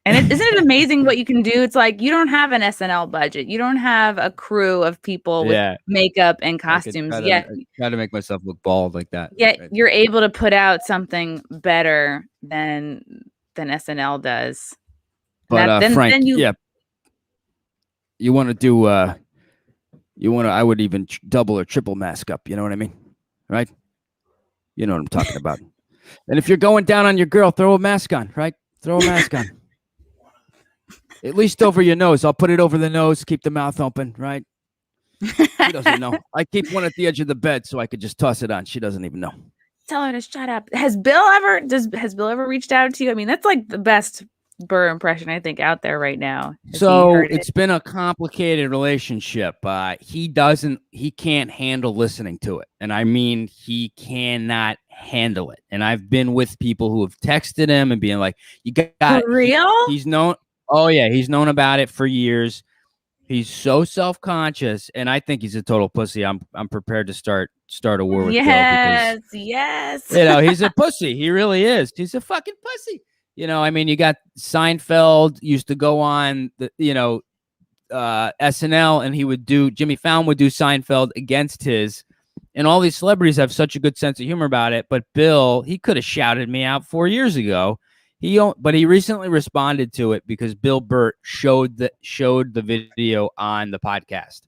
And isn't it amazing what you can do? It's like you don't have an SNL budget. You don't have a crew of people with makeup and costumes. Try to make myself look bald like that. Yet you're able to put out something better than SNL does. But Frank, you want to do I would even double or triple mask up. You know what I mean? Right? You know what I'm talking about. And if you're going down on your girl, throw a mask on, right? Throw a mask on. At least over your nose. I'll put it over the nose, keep the mouth open, right? She doesn't know. I keep one at the edge of the bed so I could just toss it on. She doesn't even know. tell her to shut up. Has Bill ever reached out to you? I mean, that's like the best Burr impression I think out there right now. So it's been a complicated relationship. He can't handle listening to it. And I mean, he cannot handle it. And I've been with people who have texted him and being like, you got For real? He's known. Oh yeah. He's known about it for years. He's so self-conscious. And I think he's a total pussy. I'm prepared to start a war with Bill because, yes. he's a pussy. He really is. He's a fucking pussy. I mean, you got Seinfeld used to go on the, SNL, and Jimmy Fallon would do Seinfeld against his, and all these celebrities have such a good sense of humor about it. But Bill, he could have shouted me out 4 years ago. But he recently responded to it because Bill Burr showed the video on the podcast.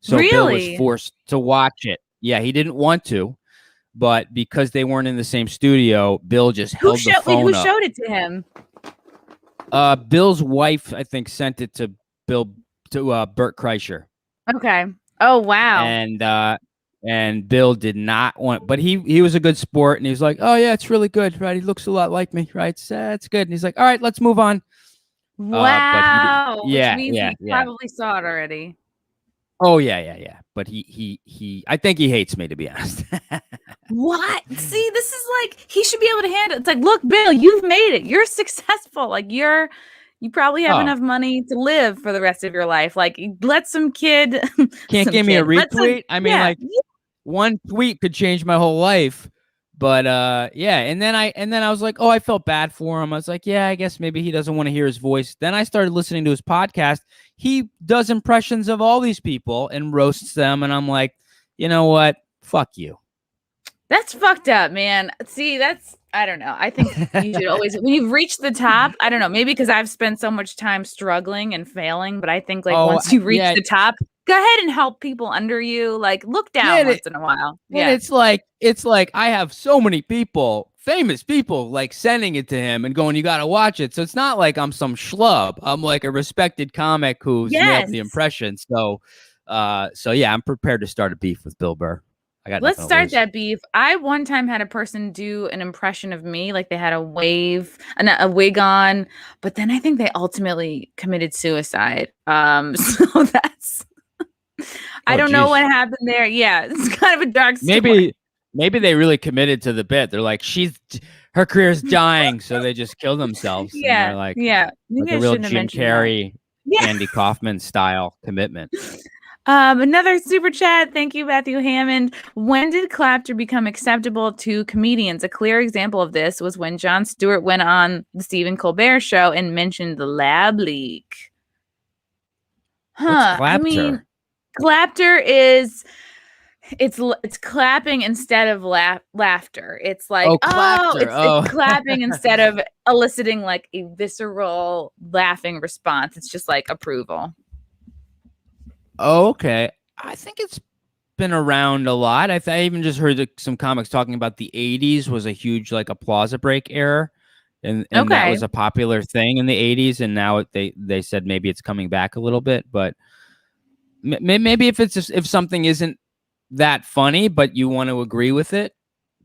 So really? Bill was forced to watch it. Yeah, he didn't want to. But because they weren't in the same studio, Bill just held the phone up. Who showed it to him? Bill's wife, I think, sent it to Bert Kreischer. Okay. Oh wow. And Bill did not want, but he was a good sport, and he was like, "Oh yeah, it's really good, right? He looks a lot like me, right? It's good." And he's like, "All right, let's move on." Wow. Which means he probably saw it already. Oh yeah. But he I think he hates me, to be honest. What? See, this is like, he should be able to handle it. It's like, look, Bill, you've made it. You're successful. Like you probably have enough money to live for the rest of your life. Like, let some kid can't give me a retweet. I mean, one tweet could change my whole life. But and then I was like, oh, I felt bad for him. I was like, yeah, I guess maybe he doesn't want to hear his voice. Then I started listening to his podcast. He does impressions of all these people and roasts them, and I'm like, you know what? Fuck you. That's fucked up, man. See, I don't know. I think you should always, when you've reached the top, I don't know, maybe because I've spent so much time struggling and failing, but I think once you reach the top, go ahead and help people under you. Like, look down once in a while. Yeah. It's like I have so many people, famous people, like sending it to him and going, you got to watch it. So it's not like I'm some schlub. I'm like a respected comic who's nailed the impression. So yeah, I'm prepared to start a beef with Bill Burr. Let's start that beef. I one time had a person do an impression of me, like they had a wig on, but then I think they ultimately committed suicide. So that's I don't know what happened there. Yeah, it's kind of a dark story. Maybe they really committed to the bit. They're like, her career's dying, so they just kill themselves. Yeah, and like, yeah, like a real Jim Carrey, Andy Kaufman style commitment. Another super chat. Thank you, Matthew Hammond. When did clapter become acceptable to comedians? A clear example of this was when Jon Stewart went on the Stephen Colbert show and mentioned the lab leak. What's clapter? I mean, clapter is it's clapping instead of laughter. It's like it's clapping instead of eliciting like a visceral laughing response. It's just like approval. Oh, okay. I think it's been around a lot. I even just heard some comics talking about the 80s was a huge like applause break era. And that was a popular thing in the 80s. And now they said maybe it's coming back a little bit. But maybe if something isn't that funny, but you want to agree with it.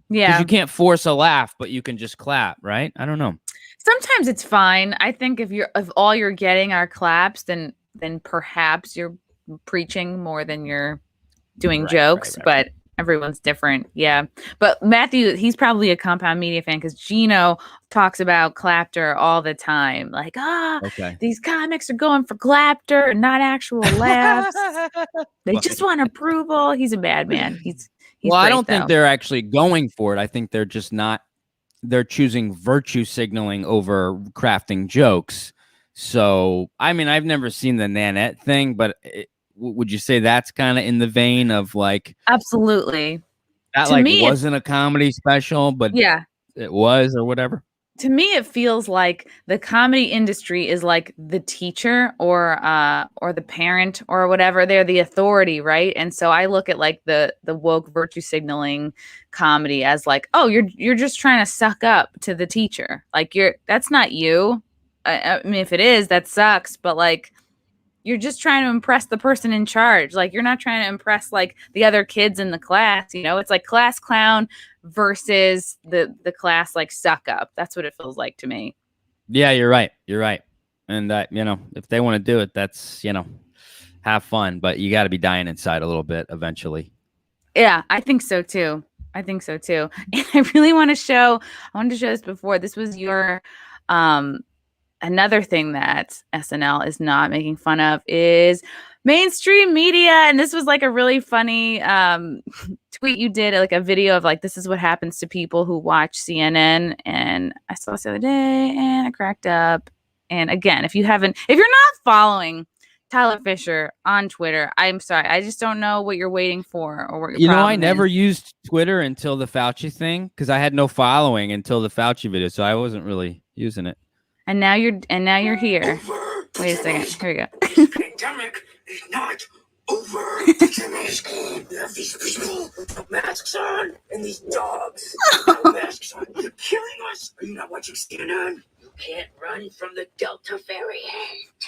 Yeah. Because you can't force a laugh, but you can just clap, right? I don't know. Sometimes it's fine. I think if all you're getting are claps, then perhaps you're preaching more than you're doing jokes, but everyone's different. Yeah. But Matthew, he's probably a Compound Media fan because Gino talks about clapter all the time. Like, these comics are going for clapter and not actual laughs. They just want approval. He's a bad man. He's well, I don't think they're actually going for it. I think they're just not. They're choosing virtue signaling over crafting jokes. So, I mean, I've never seen the Nanette thing, but would you say that's kind of in the vein of like... Absolutely. That to like me, wasn't a comedy special, but it was or whatever. To me, it feels like the comedy industry is like the teacher or the parent or whatever. They're the authority, right? And so I look at like the woke virtue signaling comedy as like, oh, you're just trying to suck up to the teacher. Like that's not you. I mean, if it is, that sucks. But like, you're just trying to impress the person in charge. Like, you're not trying to impress like the other kids in the class, you know? It's like class clown versus the class like suck up. That's what it feels like to me. Yeah, you're right. You're right. And you know, if they want to do it, that's, you know, have fun, but you got to be dying inside a little bit eventually. Yeah, I think so too. I think so too. And I really want to show, I wanted to show this before. This was your another thing that SNL is not making fun of is mainstream media. And this was like a really funny tweet you did, like a video of like, this is what happens to people who watch CNN. And I saw this the other day and I cracked up. And again, if you're not following Tyler Fischer on Twitter, I'm sorry, I just don't know what you're waiting for or what your problem I never is. used Twitter until the Fauci thing because I had no following until the Fauci video, so I wasn't really using it. And now you're here. Wait a second. Here we go. This pandemic is not over. Put your mask on. You have these people with masks on and these dogs with no masks on. You're killing us. Are you not watching CNN? You can't run from the Delta variant.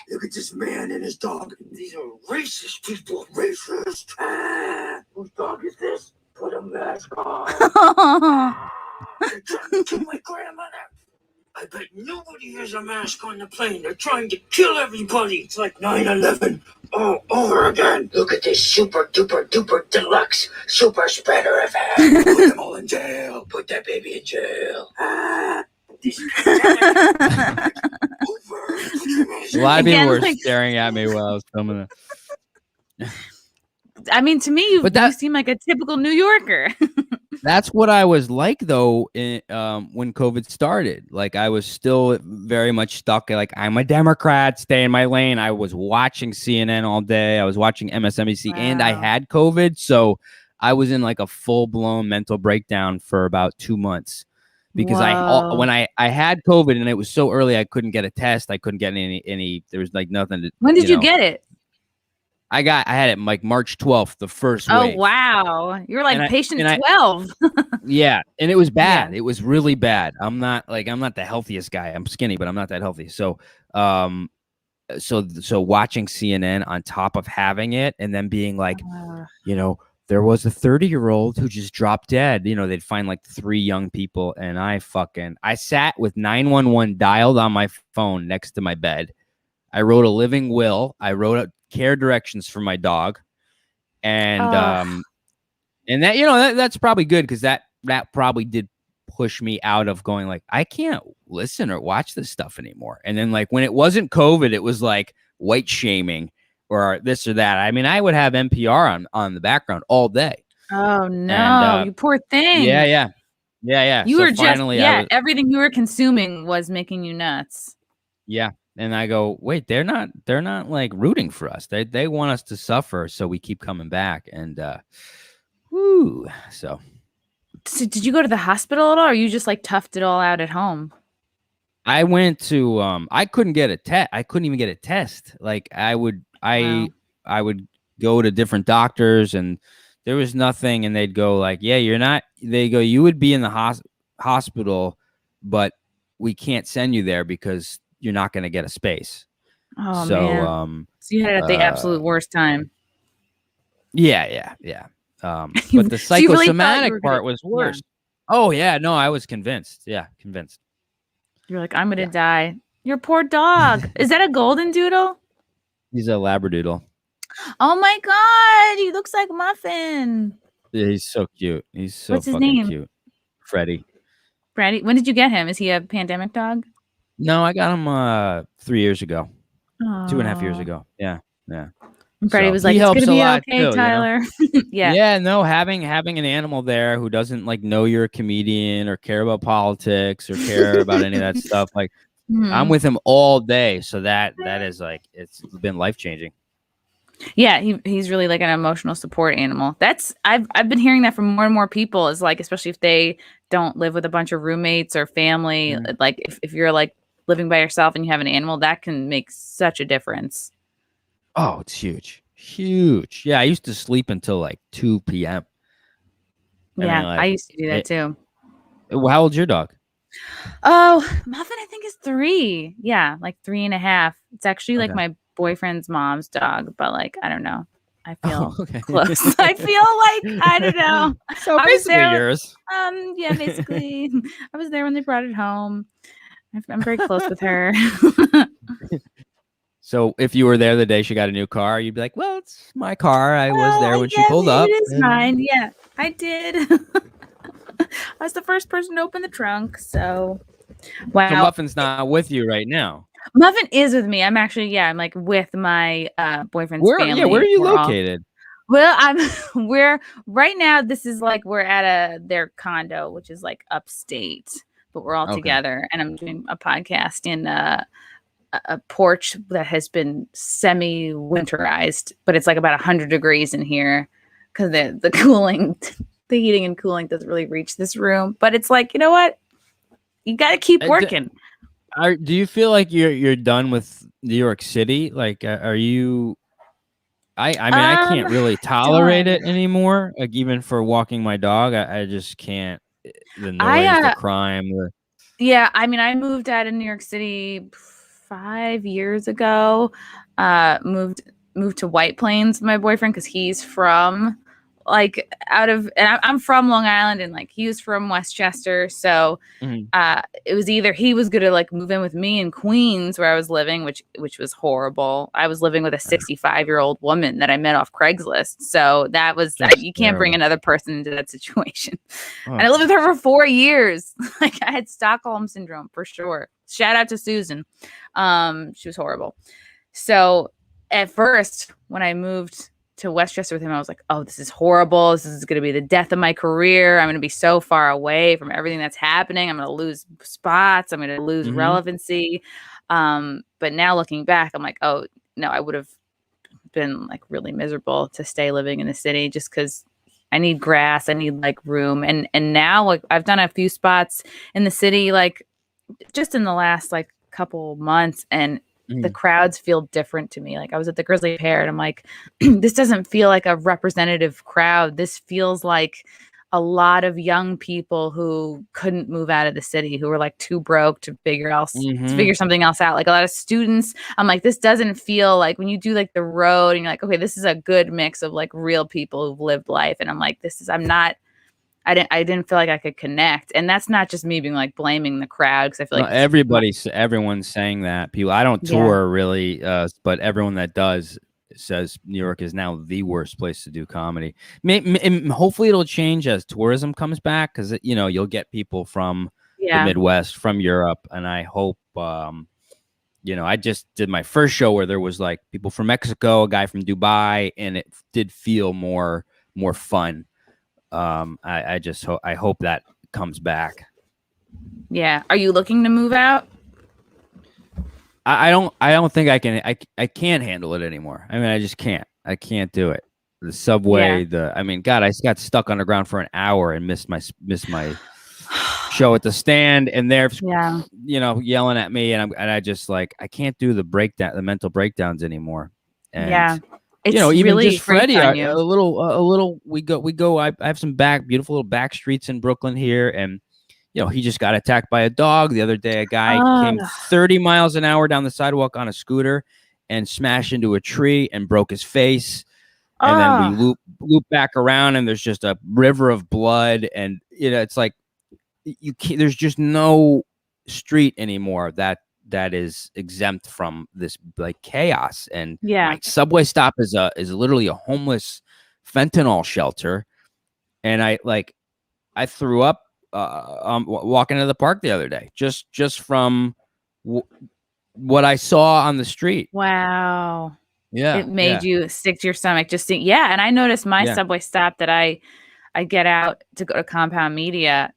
Look at this man and his dog. These are racist people. Racist. Whose dog is this? Put a mask on. They're trying to kill my grandmother. I bet nobody has a mask on the plane. They're trying to kill everybody. It's like 9/11 all over again. Look at this super duper duper deluxe super spreader event. Put them all in jail. Put that baby in jail. This pandemic is over. A lot of people were like, staring at me while I was filming it. I mean, to me, you seem like a typical New Yorker. That's what I was like, though, when COVID started. Like, I was still very much stuck. Like, I'm a Democrat, stay in my lane. I was watching CNN all day. I was watching MSNBC, and I had COVID. So I was in like a full-blown mental breakdown for about 2 months. Because when I had COVID and it was so early, I couldn't get a test. I couldn't get any. There was like nothing. When did you get it? I had it like March 12th, the first wave. Oh, wow. You were like patient 12. Yeah. And it was bad. Yeah. It was really bad. I'm not the healthiest guy. I'm skinny, but I'm not that healthy. So, so watching CNN on top of having it and then being like, you know, there was a 30-year-old who just dropped dead. You know, they'd find like 3 young people. And I sat with 911 dialed on my phone next to my bed. I wrote a living will. I wrote out care directions for my dog. And that, you know, that's probably good because that probably did push me out of going like, I can't listen or watch this stuff anymore. And then like when it wasn't COVID, it was like white shaming or this or that. I mean, I would have NPR on the background all day. Oh no, and, you poor thing. Yeah. You were finally, everything you were consuming was making you nuts. Yeah. And I go, wait, they're not like rooting for us. They want us to suffer. So we keep coming back. And, So did you go to the hospital at all? Or you just like toughed it all out at home? I went to, I couldn't get a test. I couldn't even get a test. Like I would go to different doctors and there was nothing. And they'd go like, yeah, you would be in the hospital, but we can't send you there because you're not going to get a space. Oh, so, man. So you had it at the absolute worst time. Yeah. But the psychosomatic really part was worse. Yeah. Oh, yeah. No, I was convinced. Yeah, convinced. You're like, I'm going to die. Your poor dog. Is that a golden doodle? He's a Labradoodle. Oh, my God. He looks like Muffin. Yeah, he's so cute. He's so What's his name? Cute. Freddie. When did you get him? Is he a pandemic dog? No, I got him 3 years ago. 2.5 years ago. Yeah. And Freddie was like, it's going to be okay, too, Tyler. You know? Yeah, no, having an animal there who doesn't like know you're a comedian or care about politics or care about any of that stuff. Like I'm with him all day. So that is like, it's been life-changing. Yeah, he's really like an emotional support animal. I've been hearing that from more and more people is like, especially if they don't live with a bunch of roommates or family, like if you're like living by yourself and you have an animal, that can make such a difference. Oh, it's huge. Yeah, I used to sleep until like 2 p.m. Yeah, I used to do that too. How old's your dog? Oh, Muffin, I think is 3. Yeah, like 3.5. It's actually like my boyfriend's mom's dog, but like I don't know. I feel okay. close. I feel like I don't know. So I was basically there. yours. Yeah, basically, I was there when they brought it home. I'm very close with her. So if you were there the day she got a new car, you'd be like, "Well, it's my car. I was there when she pulled up." It is mine. Yeah, I did. I was the first person to open the trunk. So, wow. So Muffin's not with you right now. Muffin is with me. I'm actually, I'm like with my boyfriend's family. Yeah, where are you We're all- located? well, we're right now. This is like we're at their condo, which is like upstate, but we're all Okay. together, and I'm doing a podcast in a porch that has been semi-winterized, but it's like about 100 degrees in here because the cooling, the heating and cooling doesn't really reach this room. But it's like, you know what? You got to keep working. Do you feel like you're done with New York City? Like, are you? I mean, I can't really tolerate it anymore. Like, even for walking my dog, I just can't. The noise, the crime. Yeah, I mean, I moved out of New York City 5 years ago. Moved to White Plains with my boyfriend because he's from like and I'm from Long Island, and like he was from Westchester. So it was either he was gonna like move in with me in Queens where I was living, which was horrible. I was living with a 65-year-old woman that I met off Craigslist. So that was you can't bring another person into that situation. And I lived with her for 4 years. Like I had Stockholm syndrome for sure. Shout out to Susan. She was horrible. So at first when I moved to Westchester with him, I was like, oh, this is horrible. This is going to be the death of my career. I'm going to be so far away from everything that's happening. I'm going to lose spots. I'm going to lose relevancy. But now looking back, I'm like, oh, no, I would have been like really miserable to stay living in the city just because I need grass. I need like room. And now like I've done a few spots in the city, like just in the last like couple months, and the crowds feel different to me. Like I was at the Grizzly Pear and I'm like, this doesn't feel like a representative crowd. This feels like a lot of young people who couldn't move out of the city, who were like too broke to figure something else out. Like a lot of students. I'm like, this doesn't feel like when you do like the road and you're like, okay, this is a good mix of like real people who've lived life. And I'm like, I didn't feel like I could connect. And that's not just me being like blaming the crowd, because I feel like everyone's saying that. People, I don't tour really, but everyone that does says New York is now the worst place to do comedy. Hopefully it'll change as tourism comes back, because you'll get people from the Midwest, from Europe, and I hope. I just did my first show where there was like people from Mexico, a guy from Dubai, and it did feel more fun. I hope that comes back. Yeah. Are you looking to move out? I don't think I can. I can't handle it anymore. I mean, I just can't. I can't do it. The subway. God, I got stuck underground for an hour and missed my show at the stand, and they're yelling at me, and I just like I can't do the mental breakdowns anymore. And it's even really just Freddie, a little. We go. I have some beautiful little back streets in Brooklyn here, and he just got attacked by a dog the other day. A guy came 30 miles an hour down the sidewalk on a scooter and smashed into a tree and broke his face. And then we loop back around, and there's just a river of blood, and it's like you can't. There's just no street anymore that is exempt from this like chaos. And my subway stop is literally a homeless fentanyl shelter, and I threw up walking into the park the other day just from what I saw on the street. Wow. Yeah, it made you sick to your stomach just seeing. And I noticed my subway stop that I get out to go to Compound Media.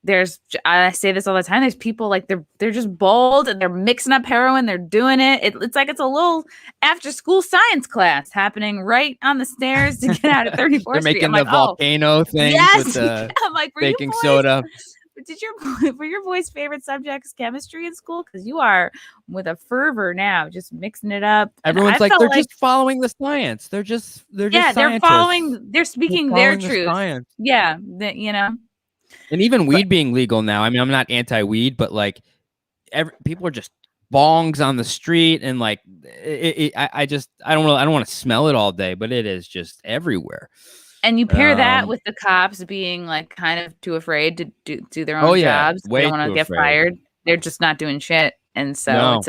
I say this all the time. There's people like they're just bold, and they're mixing up heroin. They're doing it. It's like it's a little after school science class happening right on the stairs to get out at 34th Street. They're making the volcano thing with the I'm like, baking soda. Were your boys' favorite subjects chemistry in school? Because you are with a fervor now, just mixing it up. Everyone's like, they're just following the science. They're just they're speaking their truth. Science. Yeah, And even weed being legal now. I mean, I'm not anti-weed, but like people are just bongs on the street, and like I don't want to smell it all day, but it is just everywhere. And you pair that with the cops being like kind of too afraid to do their own jobs. They way don't want to too get afraid. fired. They're just not doing shit. And so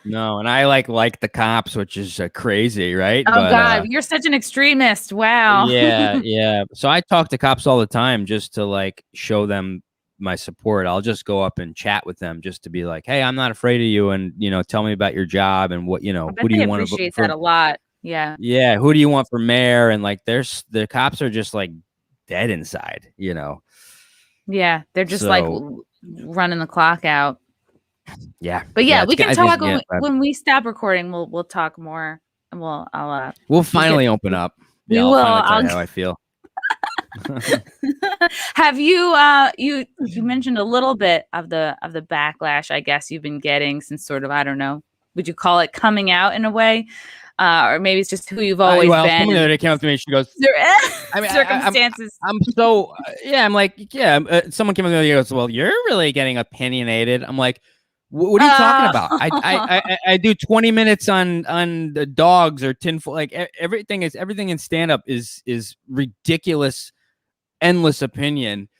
No, and I like the cops, which is crazy, right? Oh, but, God, you're such an extremist. Wow. Yeah. So I talk to cops all the time just to like show them my support. I'll just go up and chat with them just to be like, hey, I'm not afraid of you, and tell me about your job and what who do you want to appreciate that a lot. Yeah. Yeah, who do you want for mayor? And like the cops are just like dead inside, Yeah, they're just like running the clock out. Yeah. But we can talk when we stop recording. We'll talk more, and we'll finally open up. Yeah, we will. I'll tell you how I feel. Have you you mentioned a little bit of the backlash I guess you've been getting since sort of, I don't know, would you call it coming out in a way? Or maybe it's just who you've always been. Someone the other day came up to me. She goes, circumstances. I'm so I'm like, someone came up to me and goes, well, you're really getting opinionated. I'm like, what are you talking about? I do 20 minutes on the dogs or tinfoil. Like everything in stand up is ridiculous, endless opinion.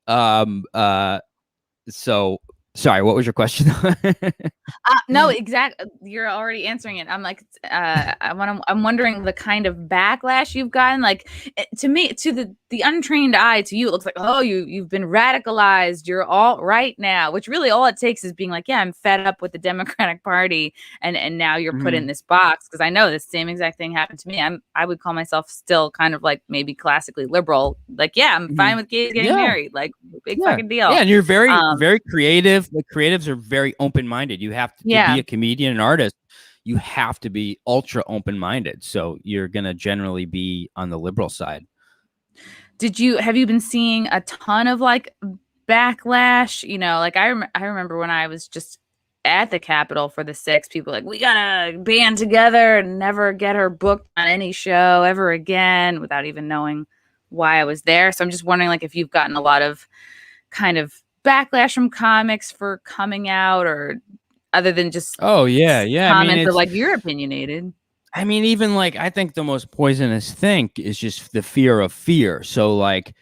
So sorry, what was your question? No, exactly. You're already answering it. I'm like, I'm wondering the kind of backlash you've gotten. Like, to me, to the untrained eye, to you, it looks like, oh, you've been radicalized. You're all right now, which really all it takes is being like, yeah, I'm fed up with the Democratic Party, and now you're put in this box. Because I know the same exact thing happened to me. I would call myself still kind of like maybe classically liberal. Like, yeah, I'm fine with gays getting married. Like, big fucking deal. Yeah, and you're very very creative. The creatives are very open-minded. You have to be a comedian and artist. You have to be ultra open-minded. So you're going to generally be on the liberal side. Have you been seeing a ton of like backlash? Like I remember when I was just at the Capitol for the 6th, people like, we gotta band together and never get her booked on any show ever again, without even knowing why I was there. So I'm just wondering, like, if you've gotten a lot of kind of backlash from comics for coming out, or other than just comments of like, you're opinionated. I mean, even like, I think the most poisonous thing is just the fear of fear. So like,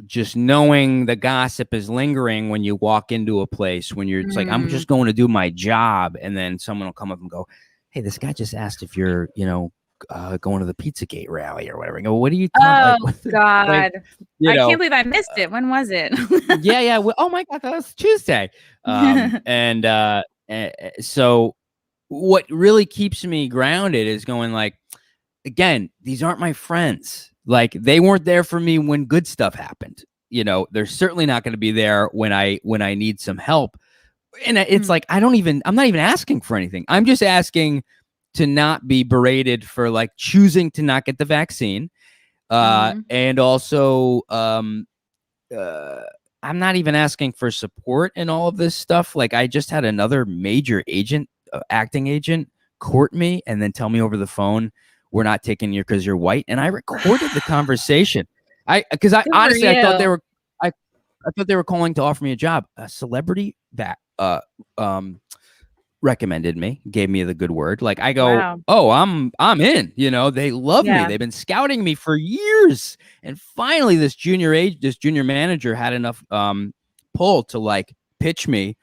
just knowing the gossip is lingering when you walk into a place, when it's like, I'm just going to do my job, and then someone will come up and go, hey, this guy just asked if you're going to the Pizzagate rally or whatever. I go, what are you talking about? God. Like, I can't believe I missed it. When was it? Yeah. Well, oh my God, that was Tuesday. So what really keeps me grounded is going like, again, these aren't my friends. Like, they weren't there for me when good stuff happened. They're certainly not going to be there when I need some help. And it's like, I'm not even asking for anything. I'm just asking to not be berated for like choosing to not get the vaccine. And also, I'm not even asking for support in all of this stuff. Like, I just had another major acting agent court me and then tell me over the phone, we're not taking you because you're white. And I recorded the conversation. Because I honestly, I thought they were calling to offer me a job. A celebrity that recommended me, gave me the good word. Like, I go, wow. Oh, I'm in. They love me. They've been scouting me for years. And finally, this junior manager had enough pull to like pitch me.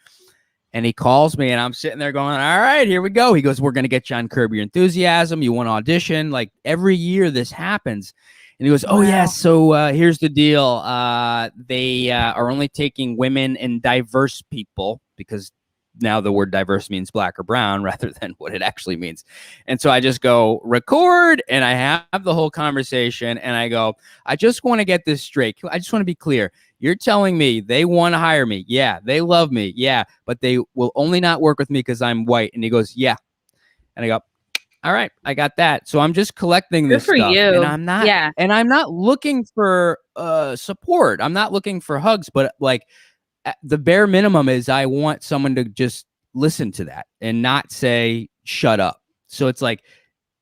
And he calls me, and I'm sitting there going, all right, here we go. He goes, we're going to get you on Curb Your Enthusiasm. You want to audition? Like, every year this happens. And he goes, oh, yeah, so here's the deal. They are only taking women and diverse people, because now the word diverse means black or brown rather than what it actually means. And so I just go record, and I have the whole conversation, and I go, I just want to get this straight. I just want to be clear. You're telling me they want to hire me. Yeah. They love me. Yeah. But they will only not work with me because I'm white. And he goes, yeah. And I go, all right, I got that. So I'm just collecting this stuff. And I'm not looking for support. I'm not looking for hugs, but like, the bare minimum is I want someone to just listen to that and not say, shut up. So it's like,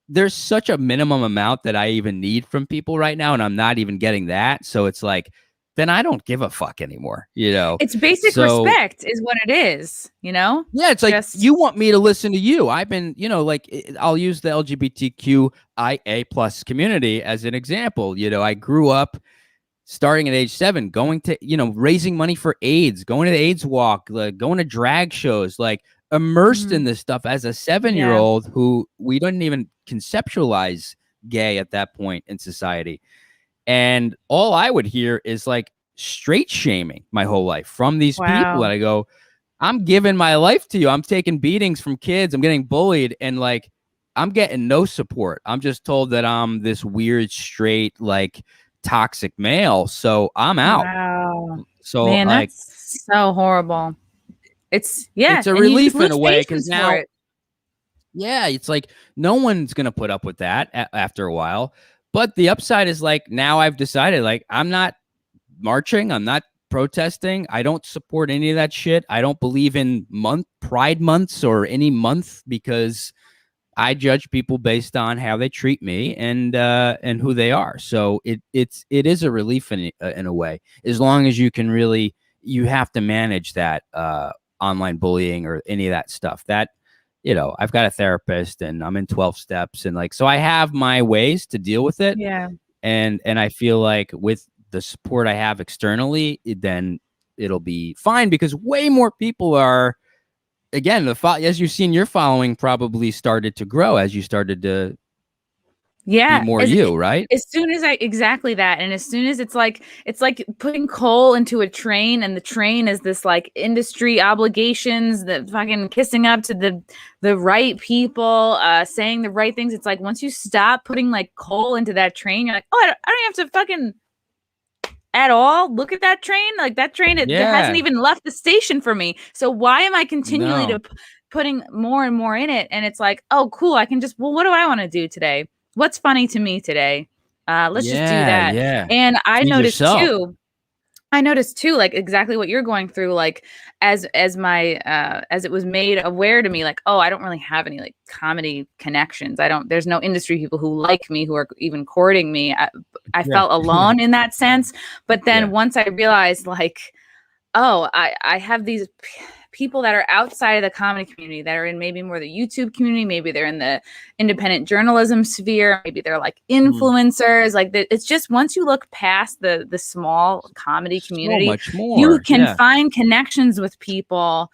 there's such a minimum amount that I even need from people right now, and I'm not even getting that. So it's like, then I don't give a fuck anymore, you know? It's basic respect is what it is, you know? Yeah, it's like, you want me to listen to you. I've been, you know, like, I'll use the LGBTQIA plus community as an example. You know, I grew up starting at age 7, going to, you know, raising money for AIDS, going to the AIDS walk, like, going to drag shows, like immersed in this stuff as a 7-year-old who we didn't even conceptualize gay at that point in society. And all I would hear is like straight shaming my whole life from these people that I go, I'm giving my life to you. I'm taking beatings from kids. I'm getting bullied. And like, I'm getting no support. I'm just told that I'm this weird, straight, like toxic male. So I'm out. Wow. So man, like, that's so horrible. It's a relief in a way. Cause now, it's like, no one's going to put up with that after a while. But the upside is like, now I've decided, like, I'm not marching. I'm not protesting. I don't support any of that shit. I don't believe in pride months or any month, because I judge people based on how they treat me and who they are. So it is a relief in a way, as long as you can really, you have to manage that online bullying or any of that stuff. That, you know, I've got a therapist and I'm in 12 steps, and like, so I have my ways to deal with it. Yeah. And I feel like with the support I have externally, then it'll be fine, because way more people are, again, as you've seen, your following probably started to grow as you started to be more right? As soon as exactly that. And as soon as it's like putting coal into a train, and the train is this like industry obligations, that fucking kissing up to the right people, saying the right things. It's like, once you stop putting like coal into that train, you're like, oh, I don't have to fucking at all look at that train. Like, that train, it hasn't even left the station for me. So why am I continually putting more and more in it? And it's like, oh, cool. I can just, well, what do I want to do today? What's funny to me today? Let's just do that. Yeah. And I noticed too, like exactly what you're going through, like as it was made aware to me, like, oh, I don't really have any like comedy connections. There's no industry people who like me, who are even courting me. I felt alone in that sense. But then once I realized, like, oh, I have these people that are outside of the comedy community, that are in maybe more the YouTube community, maybe they're in the independent journalism sphere, maybe they're like influencers. Like, it's just, once you look past the small comedy community, so much more. You can find connections with people.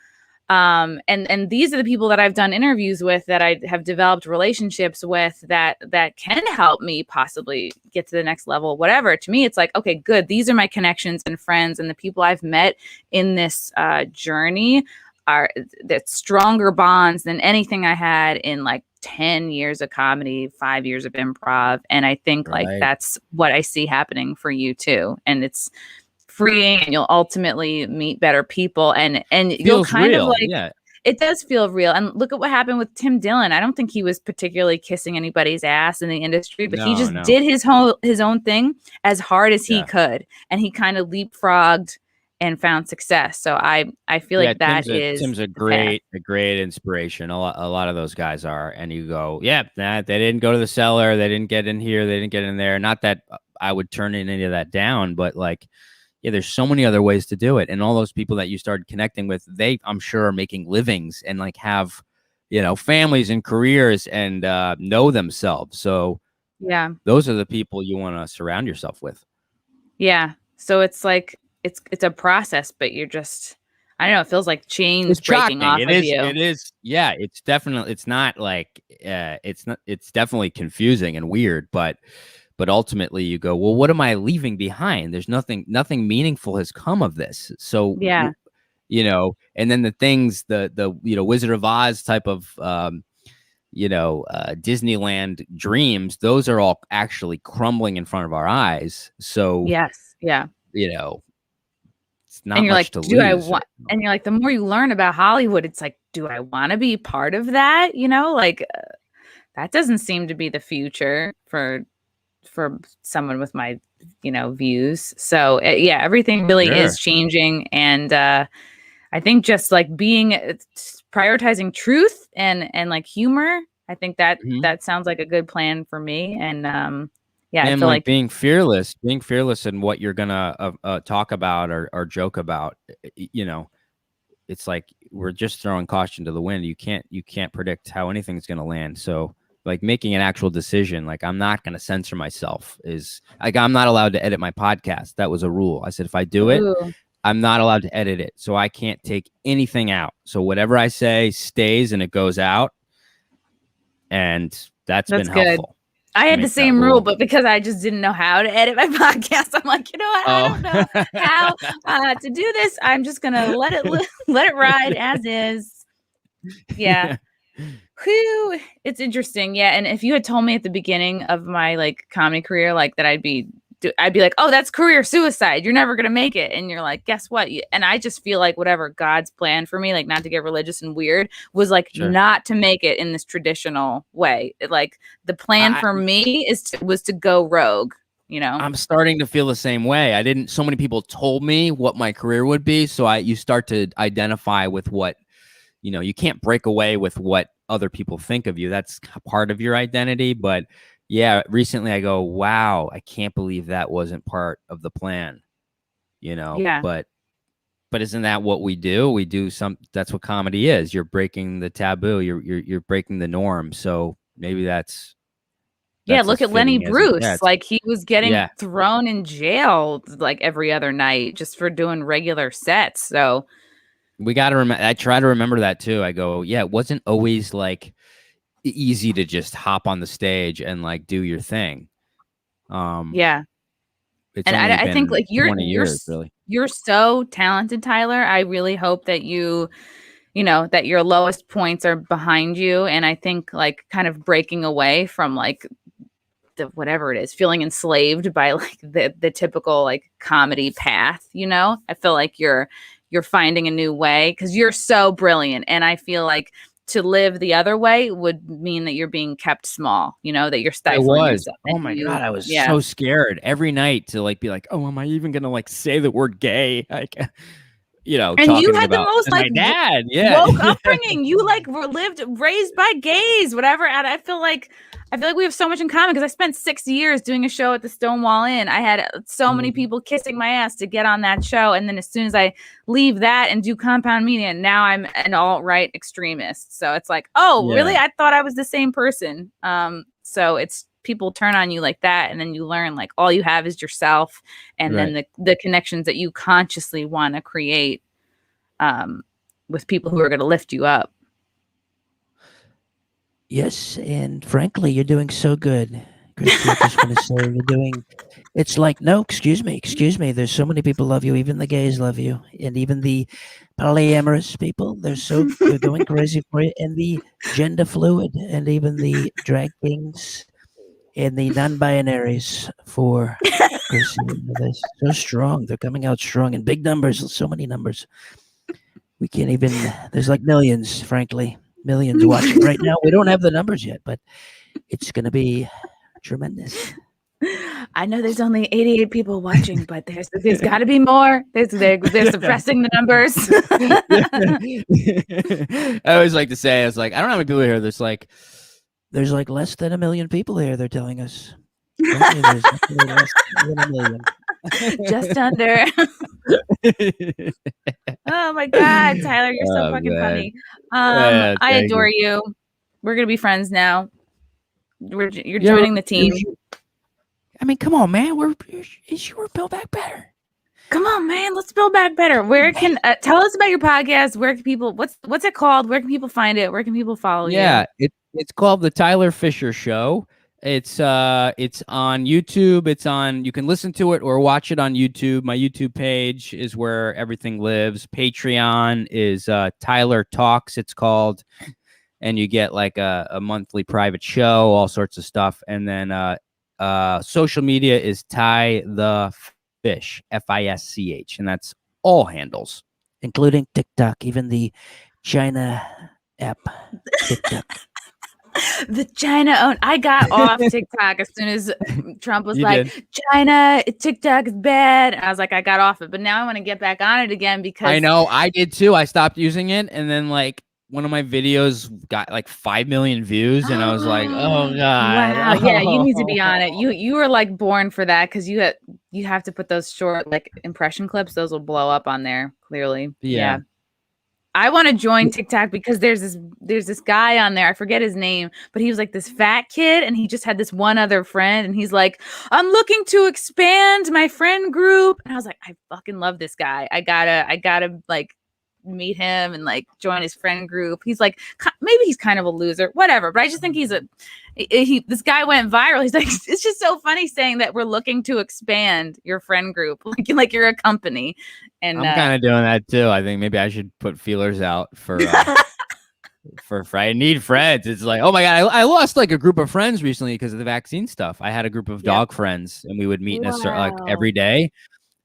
And these are the people that I've done interviews with, that I have developed relationships with, that can help me possibly get to the next level, whatever. To me, it's like, okay, good. These are my connections and friends, and the people I've met in this journey are that stronger bonds than anything I had in like 10 years of comedy, 5 years of improv. And I think like that's what I see happening for you too. And it's freeing, and you'll ultimately meet better people, and you'll kind of like, it does feel real. And look at what happened with Tim Dillon. I don't think he was particularly kissing anybody's ass in the industry, but he just did his own thing as hard as he could, and he kind of leapfrogged and found success. So I feel like Tim's a great inspiration. A lot of those guys are, and you go, they didn't go to the cellar, they didn't get in here, they didn't get in there. Not that I would turn any of that down, but like, there's so many other ways to do it. And all those people that you started connecting with, they, I'm sure, are making livings and like have, you know, families and careers, and know themselves. So those are the people you want to surround yourself with. Yeah. So it's like, it's a process, but you're just, I don't know, it feels like chains breaking off of you. It is. Yeah. It's definitely, it's not like, it's definitely confusing and weird, but ultimately you go, well, what am I leaving behind? There's nothing meaningful has come of this. So, you know, and then the things, the you know, Wizard of Oz type of, you know, Disneyland dreams, those are all actually crumbling in front of our eyes. So, you know, it's not and you're much like, to lose. And you're like, the more you learn about Hollywood, it's like, do I want to be part of that? You know, like that doesn't seem to be the future for someone with my, you know, views. So everything really is changing. And I think just like prioritizing truth and like humor, I think that that sounds like a good plan for me. And yeah, I And feel like like being fearless in what you're gonna talk about or joke about. You know, it's like we're just throwing caution to the wind. You can't predict how anything's gonna land. So like making an actual decision, like I'm not gonna censor myself. Is like I'm not allowed to edit my podcast. That was a rule. I said if I do it, ooh, I'm not allowed to edit it. So I can't take anything out. So whatever I say stays and it goes out. And that's been that's good. helpful. I to had the make that same rule, rule. but because I just didn't know how to edit my podcast, I'm like, you know what? I don't know how to do this. I'm just gonna let it ride as is. Yeah. Whew, it's interesting. Yeah, and if you had told me at the beginning of my like comedy career, like that I'd be like, oh, that's career suicide. You're never gonna make it. And you're like, guess what? And I just feel like whatever God's plan for me, like not to get religious and weird, was like Sure. not to make it in this traditional way. Like the plan for me was to go rogue. You know, I'm starting to feel the same way. So many people told me what my career would be. So you start to identify with what, you know, you can't break away with what other people think of you. That's part of your identity. But yeah, recently I go, wow, I can't believe that wasn't part of the plan, you know, yeah. but isn't that what we do? That's what comedy is. You're breaking the taboo. You're breaking the norm. So maybe that's Look as at Lenny fitting as Bruce. gets. Like he was getting Yeah. thrown in jail like every other night just for doing regular sets. So We got to remember. I try to remember that too. I go, yeah, it wasn't always like easy to just hop on the stage and like do your thing. yeah. It's And only I been think like 20 years, really. you're so talented, Tyler. I really hope that you know, that your lowest points are behind you. And I think like kind of breaking away from like the whatever it is, feeling enslaved by like the typical like comedy path, you know? I feel like you're finding a new way because you're so brilliant. And I feel like to live the other way would mean that you're being kept small, you know, that you're stifling yourself. Oh my God, I was so scared every night to like be like, oh, am I even gonna like say the word gay? Like, you know, and you had the about most like my dad, woke upbringing. You like raised by gays, whatever. And I feel like we have so much in common because I spent 6 years doing a show at the Stonewall Inn. I had so many people kissing my ass to get on that show, and then as soon as I leave that and do Compound Media, now I'm an alt-right extremist. So it's like, oh, really? I thought I was the same person. So it's people turn on you like that, and then you learn like all you have is yourself, and then the connections that you consciously want to create with people who are going to lift you up. Yes, and frankly, you're doing so good, Christie. I just want to say you're doing. It's like no, excuse me. There's so many people love you. Even the gays love you, and even the polyamorous people. They're going crazy for you, and the gender fluid, and even the drag kings, and the non-binaries for Christie. They're so strong. They're coming out strong in big numbers. So many numbers. We can't even. There's like millions, frankly. Millions watching right now. We don't have the numbers yet, but it's going to be tremendous. I know there's only 88 people watching, but there's got to be more. They're suppressing the numbers. I always like to say, I was like, I don't know how many people here. There's like less than 1 million people here. They're telling us. There's less than 1 million. Just under. Oh my God, Tyler, you're so fucking funny. I adore you. We're gonna be friends now. You're joining the team. I mean, come on, man. Is your Build Back Better? Come on, man. Let's build back better. Where can tell us about your podcast? Where can people? What's it called? Where can people find it? Where can people follow you? Yeah, it's called The Tyler Fischer Show. It's on YouTube. You can listen to it or watch it on YouTube. My YouTube page is where everything lives. Patreon is Tyler Talks, it's called. And you get like a monthly private show, all sorts of stuff. And then social media is Ty the Fish, FISCH. And that's all handles. Including TikTok, even the China app. TikTok. The China owned. I got off TikTok as soon as Trump was China, TikTok is bad. I was like, I got off it, but now I want to get back on it again because I know I did too. I stopped using it, and then like one of my videos got like 5 million views, and I was like, oh god, Wow. Yeah, you need to be oh. on it. You were like born for that because you have to put those short like impression clips. Those will blow up on there. Clearly, yeah. I want to join TikTok because there's this guy on there. I forget his name, but he was like this fat kid, and he just had this one other friend, and he's like, "I'm looking to expand my friend group," and I was like, "I fucking love this guy. I gotta like meet him and like join his friend group." He's like, maybe he's kind of a loser, whatever, but I just think this guy went viral. He's like, it's just so funny saying that we're looking to expand your friend group, like you're a company. And I'm kind of doing that too. I think maybe I should put feelers out for I need friends. It's like, oh my god, I lost like a group of friends recently because of the vaccine stuff. I had a group of dog friends, and we would meet in like every day,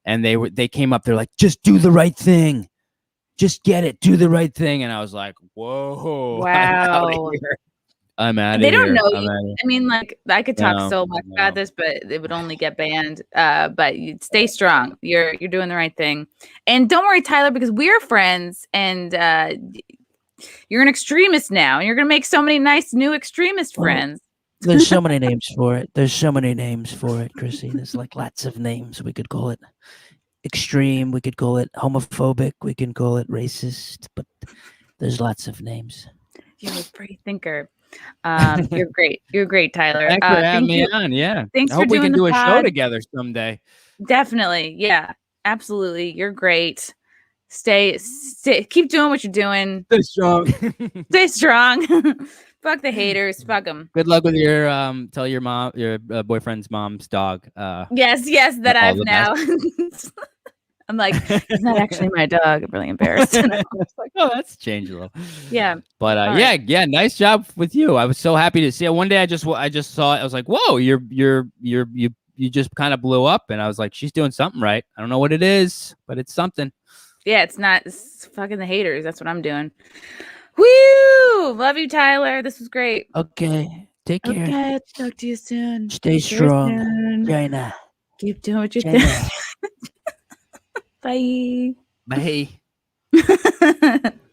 and they came up. They're like, just do the right thing. Just get it. Do the right thing. And I was like, whoa. Wow. I'm out of here. They here. don't know you. I mean, like, I could talk so much about this, but it would only get banned. But you stay strong. You're doing the right thing. And don't worry, Tyler, because we're friends, and you're an extremist now. And you're going to make so many nice new extremist friends. There's so many names for it. There's so many names for it, Chrissy. There's like lots of names we could call it. Extreme, we could call it homophobic, we can call it racist, but there's lots of names. You're a free thinker. You're great. You're great, Tyler. Thanks for having me on. Yeah. Thanks I hope for doing we can do a pod. show together someday. Definitely. Yeah, absolutely. You're great. Stay keep doing what you're doing. Stay strong. Stay strong. Fuck the haters. Fuck them. Good luck with your tell your mom, your boyfriend's mom's dog. Yes, that I've now. I'm like, it's not actually my dog. I'm really embarrassed. Like, oh, that's changeable. Yeah. But yeah, nice job with you. I was so happy to see it. One day I just saw it. I was like, whoa, you just kind of blew up, and I was like, she's doing something right. I don't know what it is, but it's something. Yeah, it's fucking the haters. That's what I'm doing. Woo! Love you, Tyler. This was great. Okay. Take care. Okay, talk to you soon. Stay strong. China. Keep doing what you're doing. Bye. Bye.